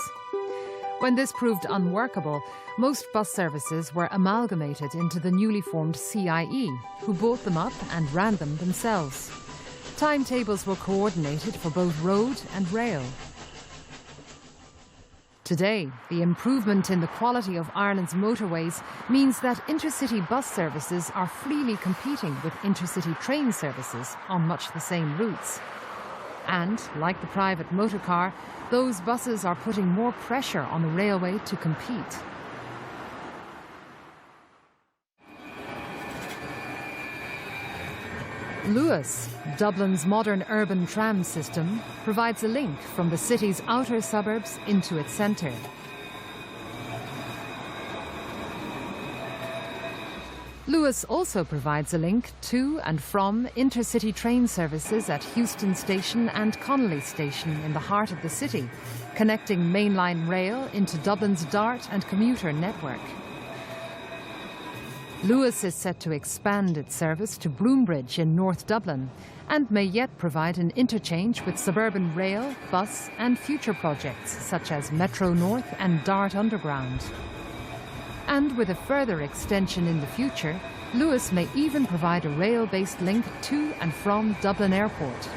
When this proved unworkable, most bus services were amalgamated into the newly formed CIE, who bought them up and ran them themselves. Timetables were coordinated for both road and rail. Today, the improvement in the quality of Ireland's motorways means that intercity bus services are freely competing with intercity train services on much the same routes. And, like the private motor car, those buses are putting more pressure on the railway to compete. Luas, Dublin's modern urban tram system, provides a link from the city's outer suburbs into its centre. Luas also provides a link to and from intercity train services at Heuston Station and Connolly Station in the heart of the city, connecting mainline rail into Dublin's DART and commuter network. Luas is set to expand its service to Broombridge in North Dublin and may yet provide an interchange with suburban rail, bus and future projects such as Metro North and Dart Underground. And with a further extension in the future, Luas may even provide a rail-based link to and from Dublin Airport.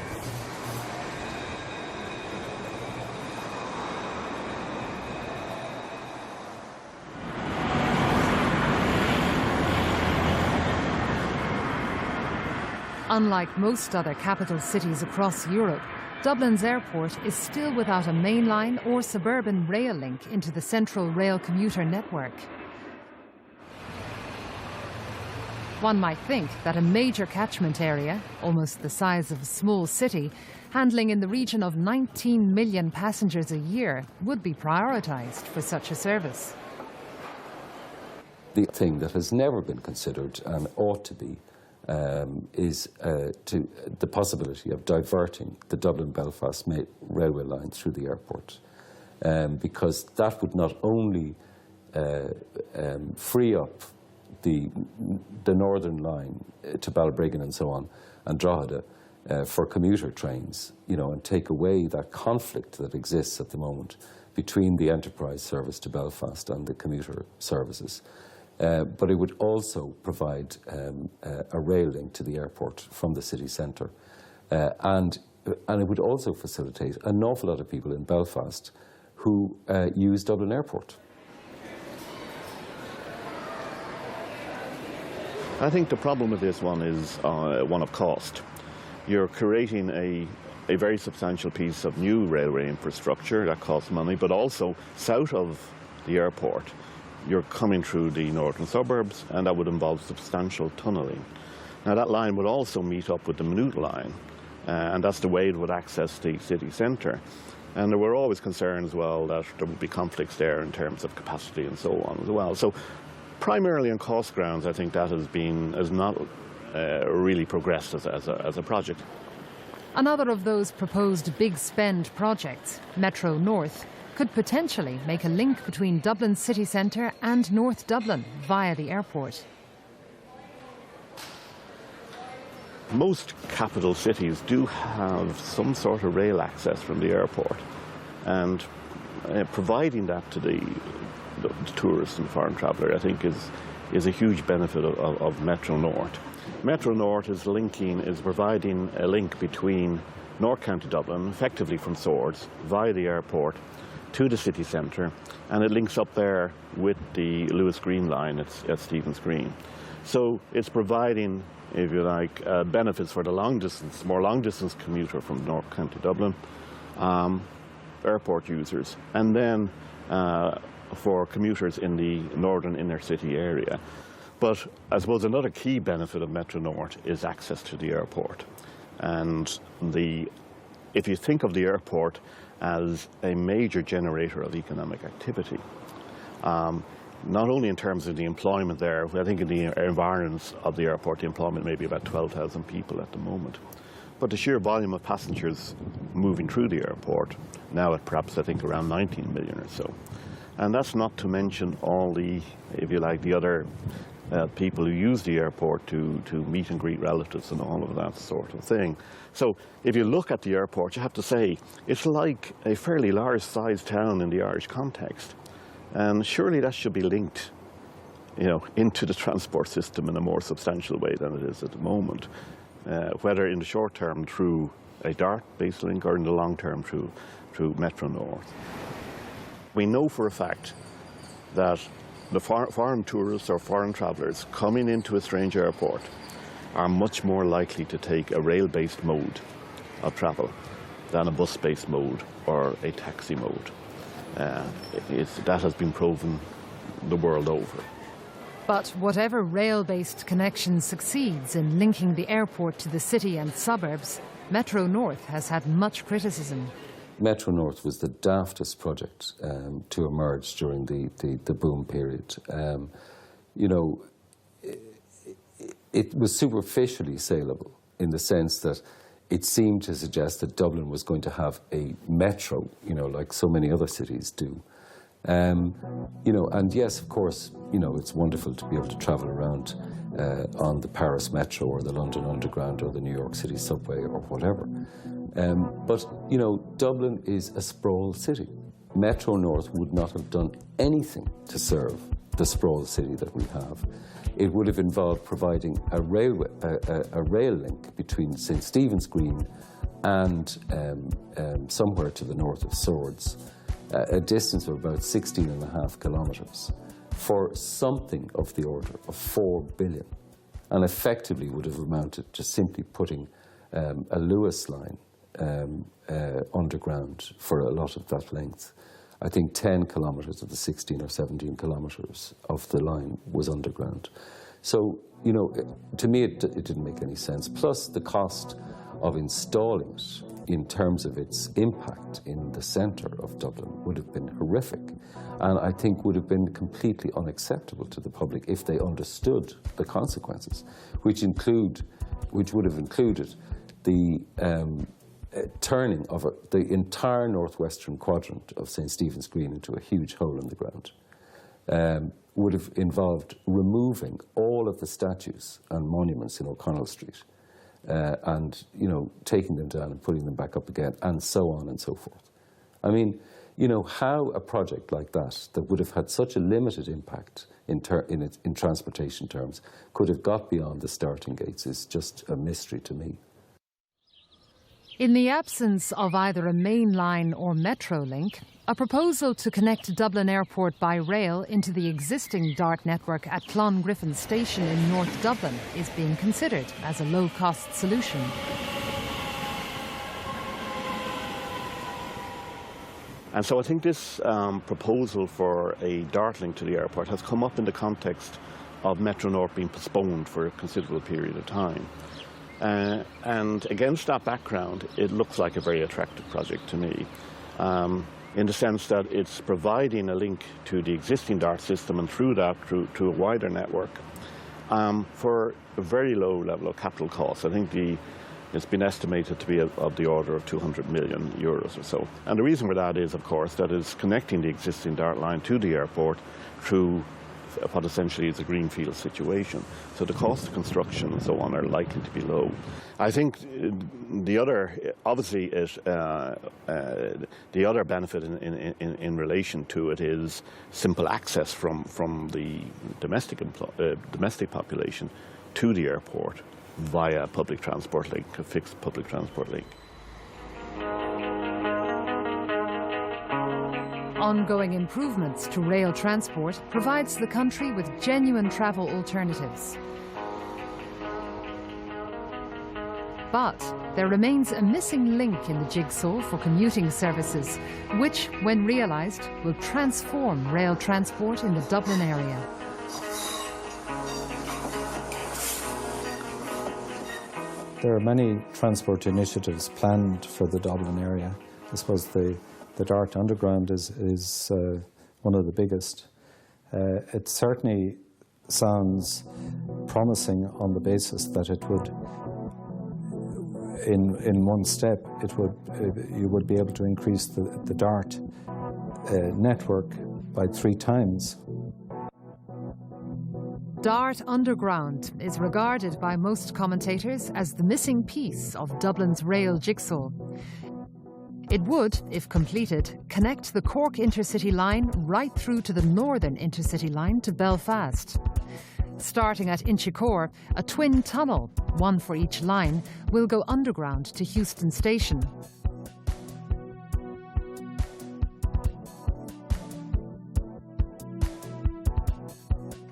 Unlike most other capital cities across Europe, Dublin's airport is still without a mainline or suburban rail link into the central rail commuter network. One might think that a major catchment area, almost the size of a small city, handling in the region of 19 million passengers a year, would be prioritised for such a service. The thing that has never been considered and ought to be is the possibility of diverting the Dublin-Belfast railway line through the airport, because that would not only free up the northern line to Balbriggan and so on, and Drogheda for commuter trains, and take away that conflict that exists at the moment between the enterprise service to Belfast and the commuter services. But it would also provide a rail link to the airport from the city centre. And it would also facilitate an awful lot of people in Belfast who use Dublin Airport. I think the problem with this one is one of cost. You're creating a very substantial piece of new railway infrastructure that costs money, but also south of the airport, you're coming through the northern suburbs, and that would involve substantial tunnelling. Now, that line would also meet up with the Minute line, and that's the way it would access the city centre. And there were always concerns, well, that there would be conflicts there in terms of capacity and so on as well. So, primarily on cost grounds, I think that has not really progressed as a project. Another of those proposed big spend projects, Metro North, could potentially make a link between Dublin city centre and North Dublin via the airport. Most capital cities do have some sort of rail access from the airport, and providing that to the tourist and foreign traveller, I think, is a huge benefit of Metro North. Metro North is providing a link between North County Dublin, effectively from Swords, via the airport, to the city centre, and it links up there with the Luas Green line at Stephen's Green. So it's providing, if you like, benefits for the more long-distance commuter from North County Dublin, airport users, and then for commuters in the northern inner city area. But I suppose another key benefit of Metro North is access to the airport. And if you think of the airport as a major generator of economic activity, not only in terms of the employment there, I think in the environs of the airport, the employment may be about 12,000 people at the moment, but the sheer volume of passengers moving through the airport, now at perhaps I think around 19 million or so. And that's not to mention all the, if you like, the other people who use the airport to meet and greet relatives and all of that sort of thing. So if you look at the airport, you have to say it's like a fairly large-sized town in the Irish context. And surely that should be linked, into the transport system in a more substantial way than it is at the moment, whether in the short term through a Dart-based link or in the long term through Metro North. We know for a fact that the foreign tourists or foreign travellers coming into a strange airport are much more likely to take a rail-based mode of travel than a bus-based mode or a taxi mode. That has been proven the world over. But whatever rail-based connection succeeds in linking the airport to the city and suburbs, Metro North has had much criticism. Metro North was the daftest project to emerge during the boom period. It was superficially saleable in the sense that it seemed to suggest that Dublin was going to have a metro, like so many other cities do. You know, and yes, of course, you know, it's wonderful to be able to travel around on the Paris Metro or the London Underground or the New York City subway or whatever. But, you know, Dublin is a sprawl city. Metro North would not have done anything to serve the sprawl city that we have. It would have involved providing a rail link between St. Stephen's Green and somewhere to the north of Swords, a distance of about 16.5 kilometres, for something of the order of 4 billion, and effectively would have amounted to simply putting a Lewis line underground for a lot of that length. I think 10 kilometres of the 16 or 17 kilometres of the line was underground. So, you know, to me it didn't make any sense. Plus the cost of installing it in terms of its impact in the centre of Dublin would have been horrific, and I think would have been completely unacceptable to the public if they understood the consequences, which would have included the turning of the entire northwestern quadrant of St. Stephen's Green into a huge hole in the ground. Would have involved removing all of the statues and monuments in O'Connell Street, and, you know, taking them down and putting them back up again, and so on and so forth. I mean, you know, how a project like that would have had such a limited impact in transportation terms could have got beyond the starting gates is just a mystery to me. In the absence of either a main line or metro link, a proposal to connect Dublin Airport by rail into the existing DART network at Clongriffin Station in North Dublin is being considered as a low-cost solution. And so I think this proposal for a DART link to the airport has come up in the context of Metro North being postponed for a considerable period of time. And against that background, it looks like a very attractive project to me, in the sense that it's providing a link to the existing DART system, and through that, to a wider network, for a very low level of capital costs. I think it's been estimated to be of the order of 200 million euros or so. And the reason for that is, of course, that it's connecting the existing DART line to the airport through what essentially is a greenfield situation. So the cost of construction and so on are likely to be low. I think the other, obviously, the other benefit in relation to it is simple access from the domestic population to the airport via a public transport link, a fixed public transport link. Ongoing improvements to rail transport provides the country with genuine travel alternatives. But there remains a missing link in the jigsaw for commuting services, which, when realised, will transform rail transport in the Dublin area. There are many transport initiatives planned for the Dublin area. I suppose the DART Underground is one of the biggest. It certainly sounds promising on the basis that it would, in one step, you would be able to increase the DART network by 3 times. DART Underground is regarded by most commentators as the missing piece of Dublin's rail jigsaw. It would, if completed, connect the Cork Intercity line right through to the Northern Intercity line to Belfast. Starting at Inchicore, a twin tunnel, one for each line, will go underground to Heuston Station.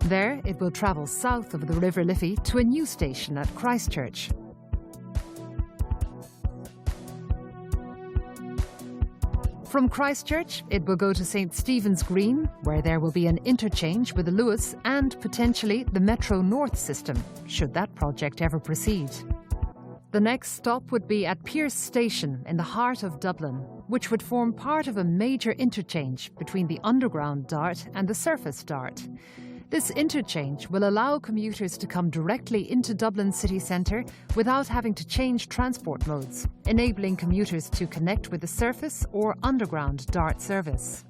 There, it will travel south of the River Liffey to a new station at Christchurch. From Christchurch, it will go to St. Stephen's Green, where there will be an interchange with the Lewis and potentially the Metro North system, should that project ever proceed. The next stop would be at Pearse Station in the heart of Dublin, which would form part of a major interchange between the underground DART and the surface DART. This interchange will allow commuters to come directly into Dublin city centre without having to change transport modes, enabling commuters to connect with the surface or underground DART service.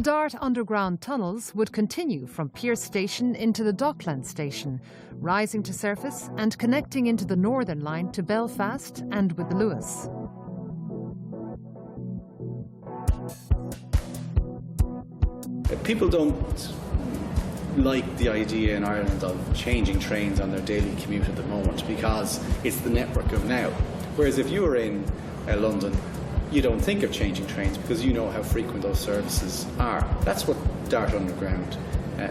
The Dart underground tunnels would continue from Pearse Station into the Dockland Station, rising to surface and connecting into the Northern Line to Belfast and with the Luas. People don't like the idea in Ireland of changing trains on their daily commute at the moment because it's the network of now. Whereas if you were in London, you don't think of changing trains because you know how frequent those services are. That's what Dart Underground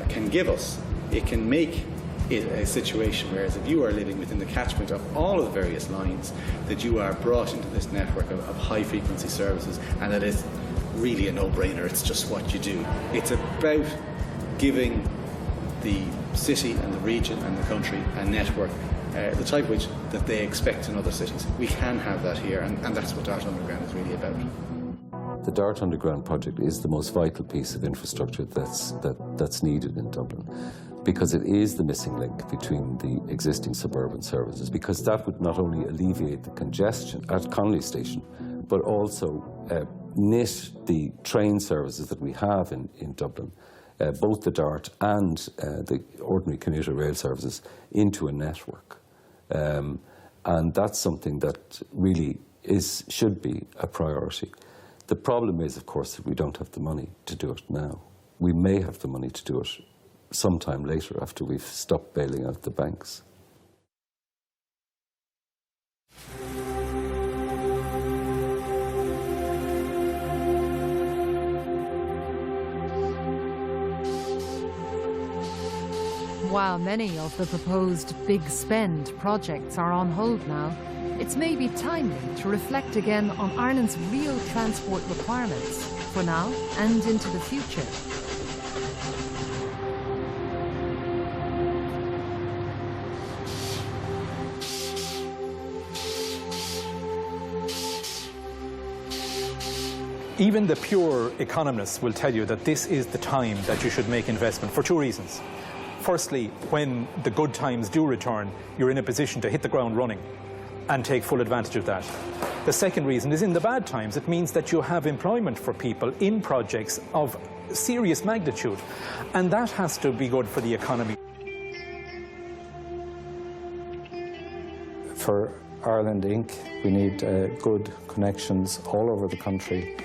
can give us. It can make it a situation whereas if you are living within the catchment of all of the various lines, that you are brought into this network of high frequency services, and that is really a no-brainer. It's just what you do. It's about giving the city and the region and the country a network the type which that they expect in other cities. We can have that here, and that's what Dart Underground is really about. The Dart Underground project is the most vital piece of infrastructure that's needed in Dublin, because it is the missing link between the existing suburban services, because that would not only alleviate the congestion at Connolly Station, but also knit the train services that we have in Dublin, both the Dart and the ordinary commuter rail services, into a network. And that's something that really should be a priority. The problem is, of course, that we don't have the money to do it now. We may have the money to do it sometime later after we've stopped bailing out the banks. While many of the proposed big spend projects are on hold now, it's maybe timely to reflect again on Ireland's real transport requirements for now and into the future. Even the pure economists will tell you that this is the time that you should make investment for two reasons. Firstly, when the good times do return, you're in a position to hit the ground running and take full advantage of that. The second reason is in the bad times, it means that you have employment for people in projects of serious magnitude, and that has to be good for the economy. For Ireland Inc., we need good connections all over the country,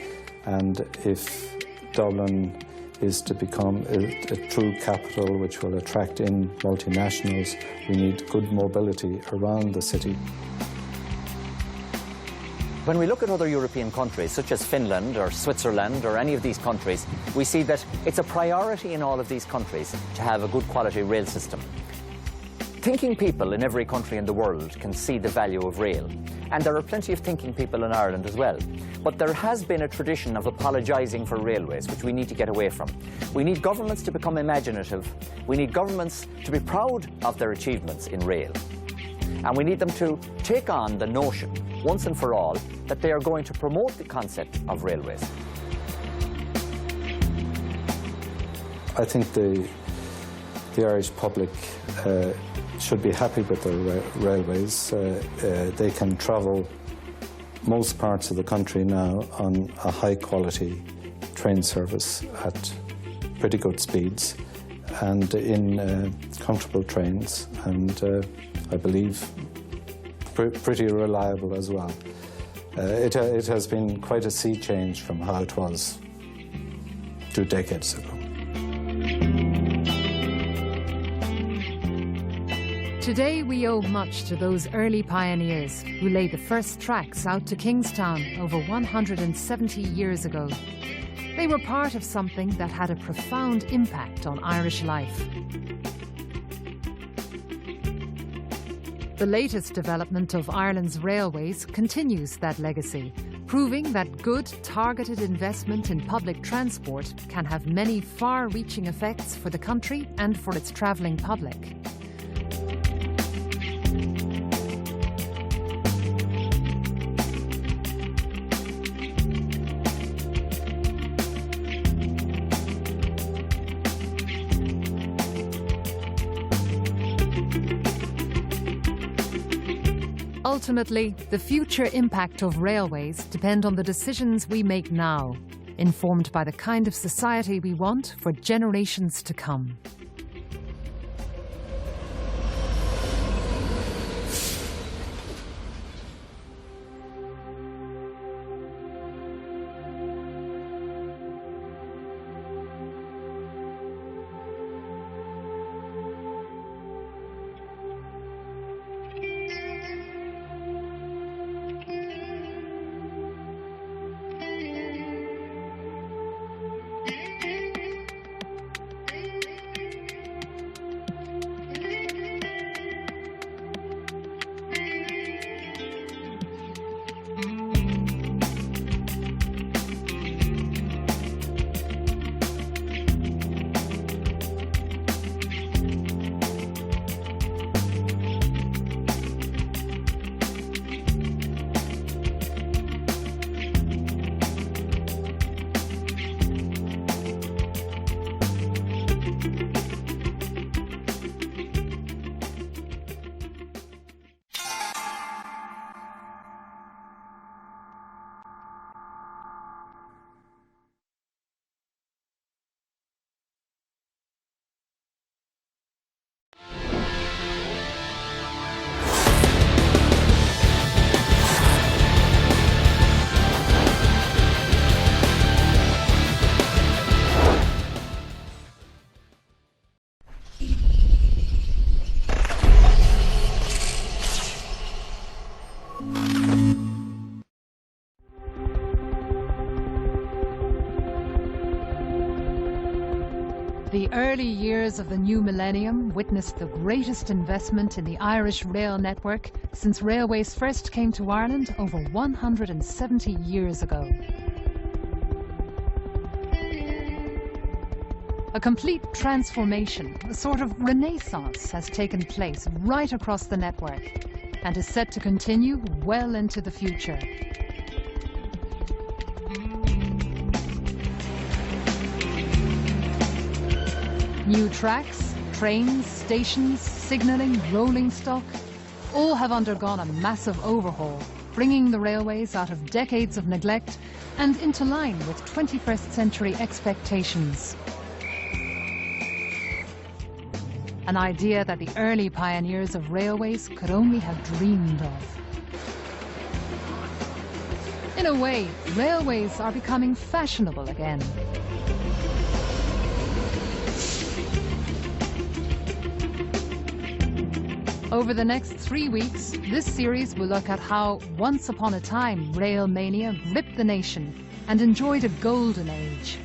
and if Dublin is to become a true capital which will attract in multinationals, we need good mobility around the city. When we look at other European countries, such as Finland or Switzerland or any of these countries, we see that it's a priority in all of these countries to have a good quality rail system. Thinking people in every country in the world can see the value of rail, and there are plenty of thinking people in Ireland as well. But there has been a tradition of apologising for railways, which we need to get away from. We need governments to become imaginative. We need governments to be proud of their achievements in rail. And we need them to take on the notion, once and for all, that they are going to promote the concept of railways. I think the Irish public should be happy with their railways. They can travel most parts of the country now on a high-quality train service at pretty good speeds and in comfortable trains, and I believe pretty reliable as well. It has been quite a sea change from how it was 2 decades ago. Today we owe much to those early pioneers who laid the first tracks out to Kingstown over 170 years ago. They were part of something that had a profound impact on Irish life. The latest development of Ireland's railways continues that legacy, proving that good, targeted investment in public transport can have many far-reaching effects for the country and for its travelling public. Ultimately, the future impact of railways depend on the decisions we make now. informed by the kind of society we want for generations to come. The early years of the new millennium witnessed the greatest investment in the Irish rail network since railways first came to Ireland over 170 years ago. A complete transformation, a sort of renaissance, has taken place right across the network and is set to continue well into the future. New tracks, trains, stations, signalling, rolling stock, all have undergone a massive overhaul, bringing the railways out of decades of neglect and into line with 21st century expectations. An idea that the early pioneers of railways could only have dreamed of. In a way, railways are becoming fashionable again. Over the next 3 weeks, this series will look at how, once upon a time, rail mania gripped the nation and enjoyed a golden age,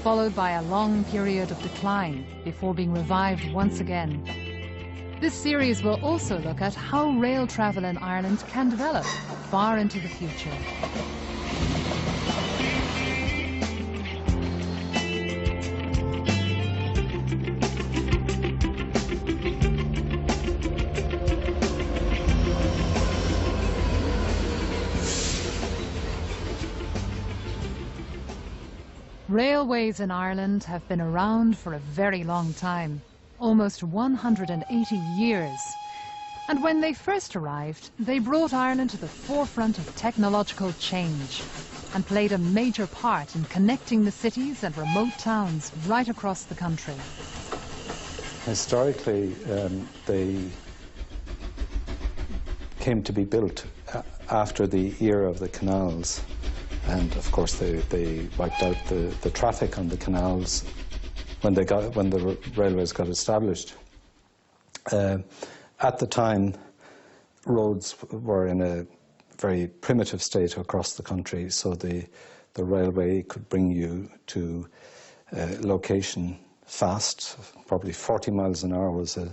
followed by a long period of decline before being revived once again. This series will also look at how rail travel in Ireland can develop far into the future. Railways in Ireland have been around for a very long time, almost 180 years. And when they first arrived, they brought Ireland to the forefront of technological change and played a major part in connecting the cities and remote towns right across the country. Historically, they came to be built after the era of the canals. And of course, they wiped out the traffic on the canals when the railways got established. At the time, roads were in a very primitive state across the country, so the railway could bring you to a location fast. Probably 40 miles an hour was an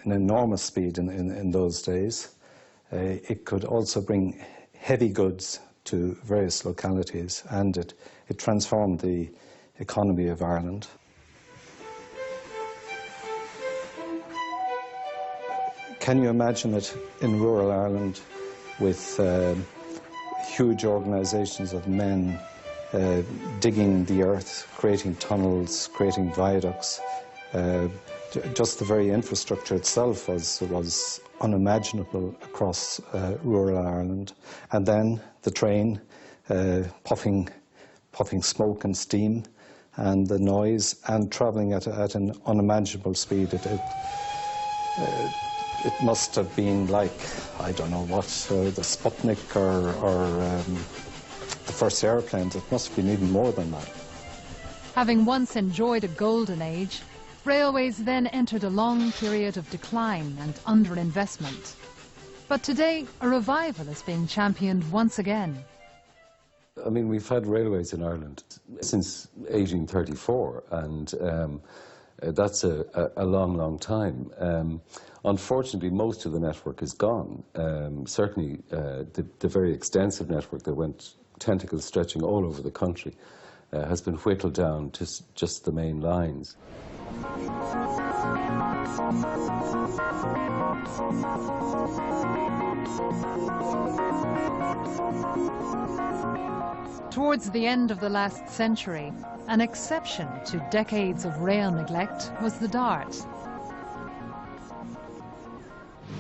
enormous speed in those days. It could also bring heavy goods to various localities, and it transformed the economy of Ireland. Can you imagine it in rural Ireland with huge organisations of men digging the earth, creating tunnels, creating viaducts? Just the very infrastructure itself was unimaginable across rural Ireland. And then the train puffing puffing smoke and steam and the noise and travelling at an unimaginable speed. It must have been like, I don't know what, the Sputnik or the first airplanes. It must have been even more than that. Having once enjoyed a golden age, railways then entered a long period of decline and underinvestment. But today, a revival is being championed once again. I mean, we've had railways in Ireland since 1834, and that's a long, long time. Unfortunately, most of the network is gone. Certainly, the very extensive network that went tentacles stretching all over the country has been whittled down to just the main lines. Towards the end of the last century, an exception to decades of rail neglect was the Dart.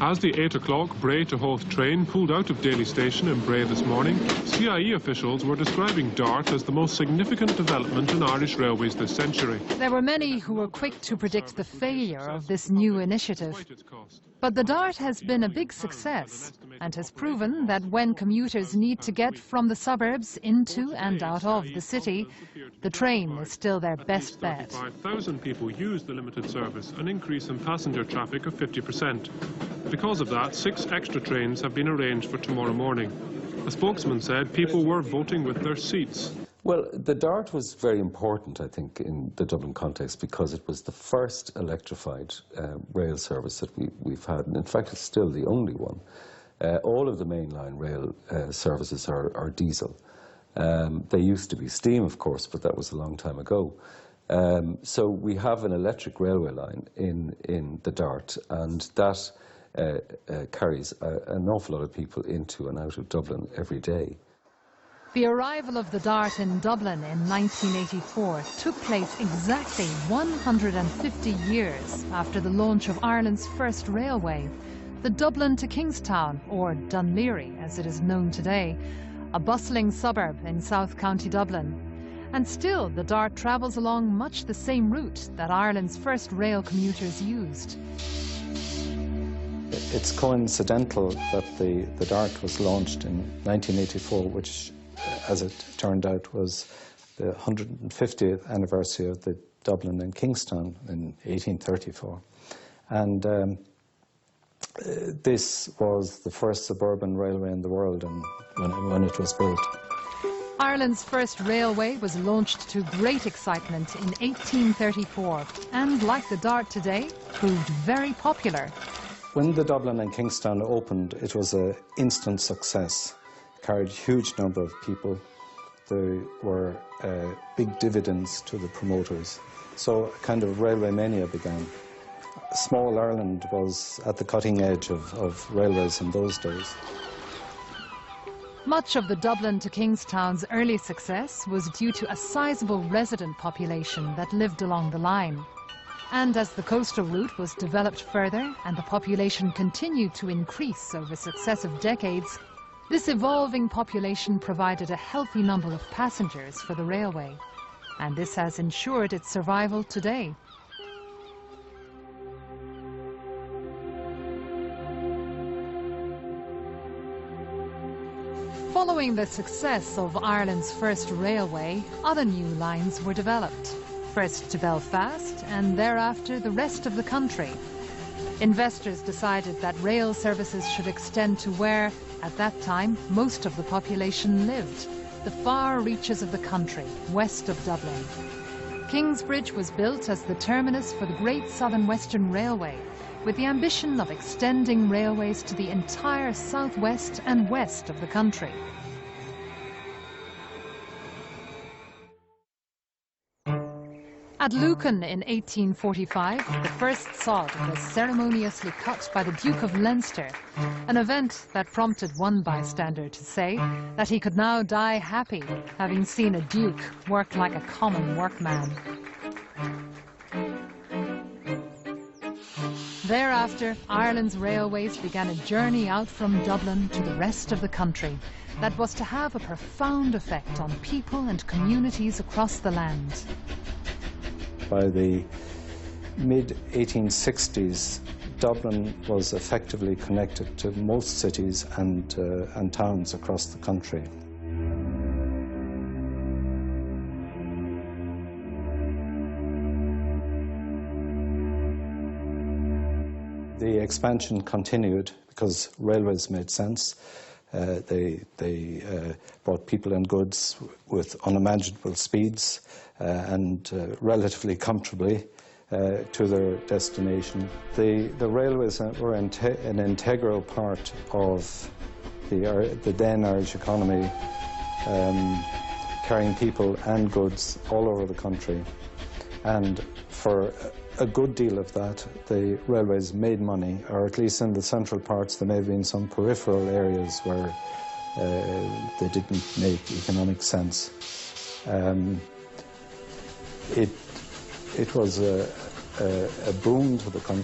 As the 8 o'clock Bray to Howth train pulled out of Daly Station in Bray this morning, CIE officials were describing Dart as the most significant development in Irish railways this century. There were many who were quick to predict the failure of this new initiative. But the Dart has been a big success and has proven that when commuters need to get from the suburbs into and out of the city, the train is still their best bet. 5,000 people used the limited service, an increase in passenger traffic of 50%. Because of that, 6 extra trains have been arranged for tomorrow morning. A spokesman said people were voting with their seats. Well, the Dart was very important, I think, in the Dublin context because it was the first electrified rail service that we've had, and in fact it's still the only one. All of the mainline rail services are diesel. They used to be steam, of course, but that was a long time ago. So we have an electric railway line in the Dart, and that carries an awful lot of people into and out of Dublin every day. The arrival of the Dart in Dublin in 1984 took place exactly 150 years after the launch of Ireland's first railway, the Dublin to Kingstown, or Dunleary as it is known today, a bustling suburb in South County Dublin. And still, the Dart travels along much the same route that Ireland's first rail commuters used. It's coincidental that the Dart was launched in 1984, which, as it turned out, was the 150th anniversary of the Dublin and Kingstown in 1834. And this was the first suburban railway in the world and when it was built. Ireland's first railway was launched to great excitement in 1834 and, like the Dart today, proved very popular. When the Dublin and Kingstown opened, it was an instant success. It carried a huge number of people. There were big dividends to the promoters. So a kind of railway mania began. Small Ireland was at the cutting edge of railways in those days. Much of the Dublin to Kingstown's early success was due to a sizable resident population that lived along the line. And as the coastal route was developed further and the population continued to increase over successive decades, this evolving population provided a healthy number of passengers for the railway. And this has ensured its survival today. Following the success of Ireland's first railway, other new lines were developed. First to Belfast and thereafter the rest of the country. Investors decided that rail services should extend to where, at that time, most of the population lived, the far reaches of the country, west of Dublin. Kingsbridge was built as the terminus for the Great Southern Western Railway, with the ambition of extending railways to the entire southwest and west of the country. At Lucan in 1845, the first sod was ceremoniously cut by the Duke of Leinster, an event that prompted one bystander to say that he could now die happy, having seen a duke work like a common workman. Thereafter, Ireland's railways began a journey out from Dublin to the rest of the country that was to have a profound effect on people and communities across the land. By the mid-1860s, Dublin was effectively connected to most cities and towns across the country. The expansion continued because railways made sense. They brought people and goods with unimaginable speeds and relatively comfortably to their destination. The railways were an integral part of the then Irish economy, carrying people and goods all over the country. And for a good deal of that, the railways made money, or at least in the central parts. There may have been some peripheral areas where they didn't make economic sense. It was a boon to the country.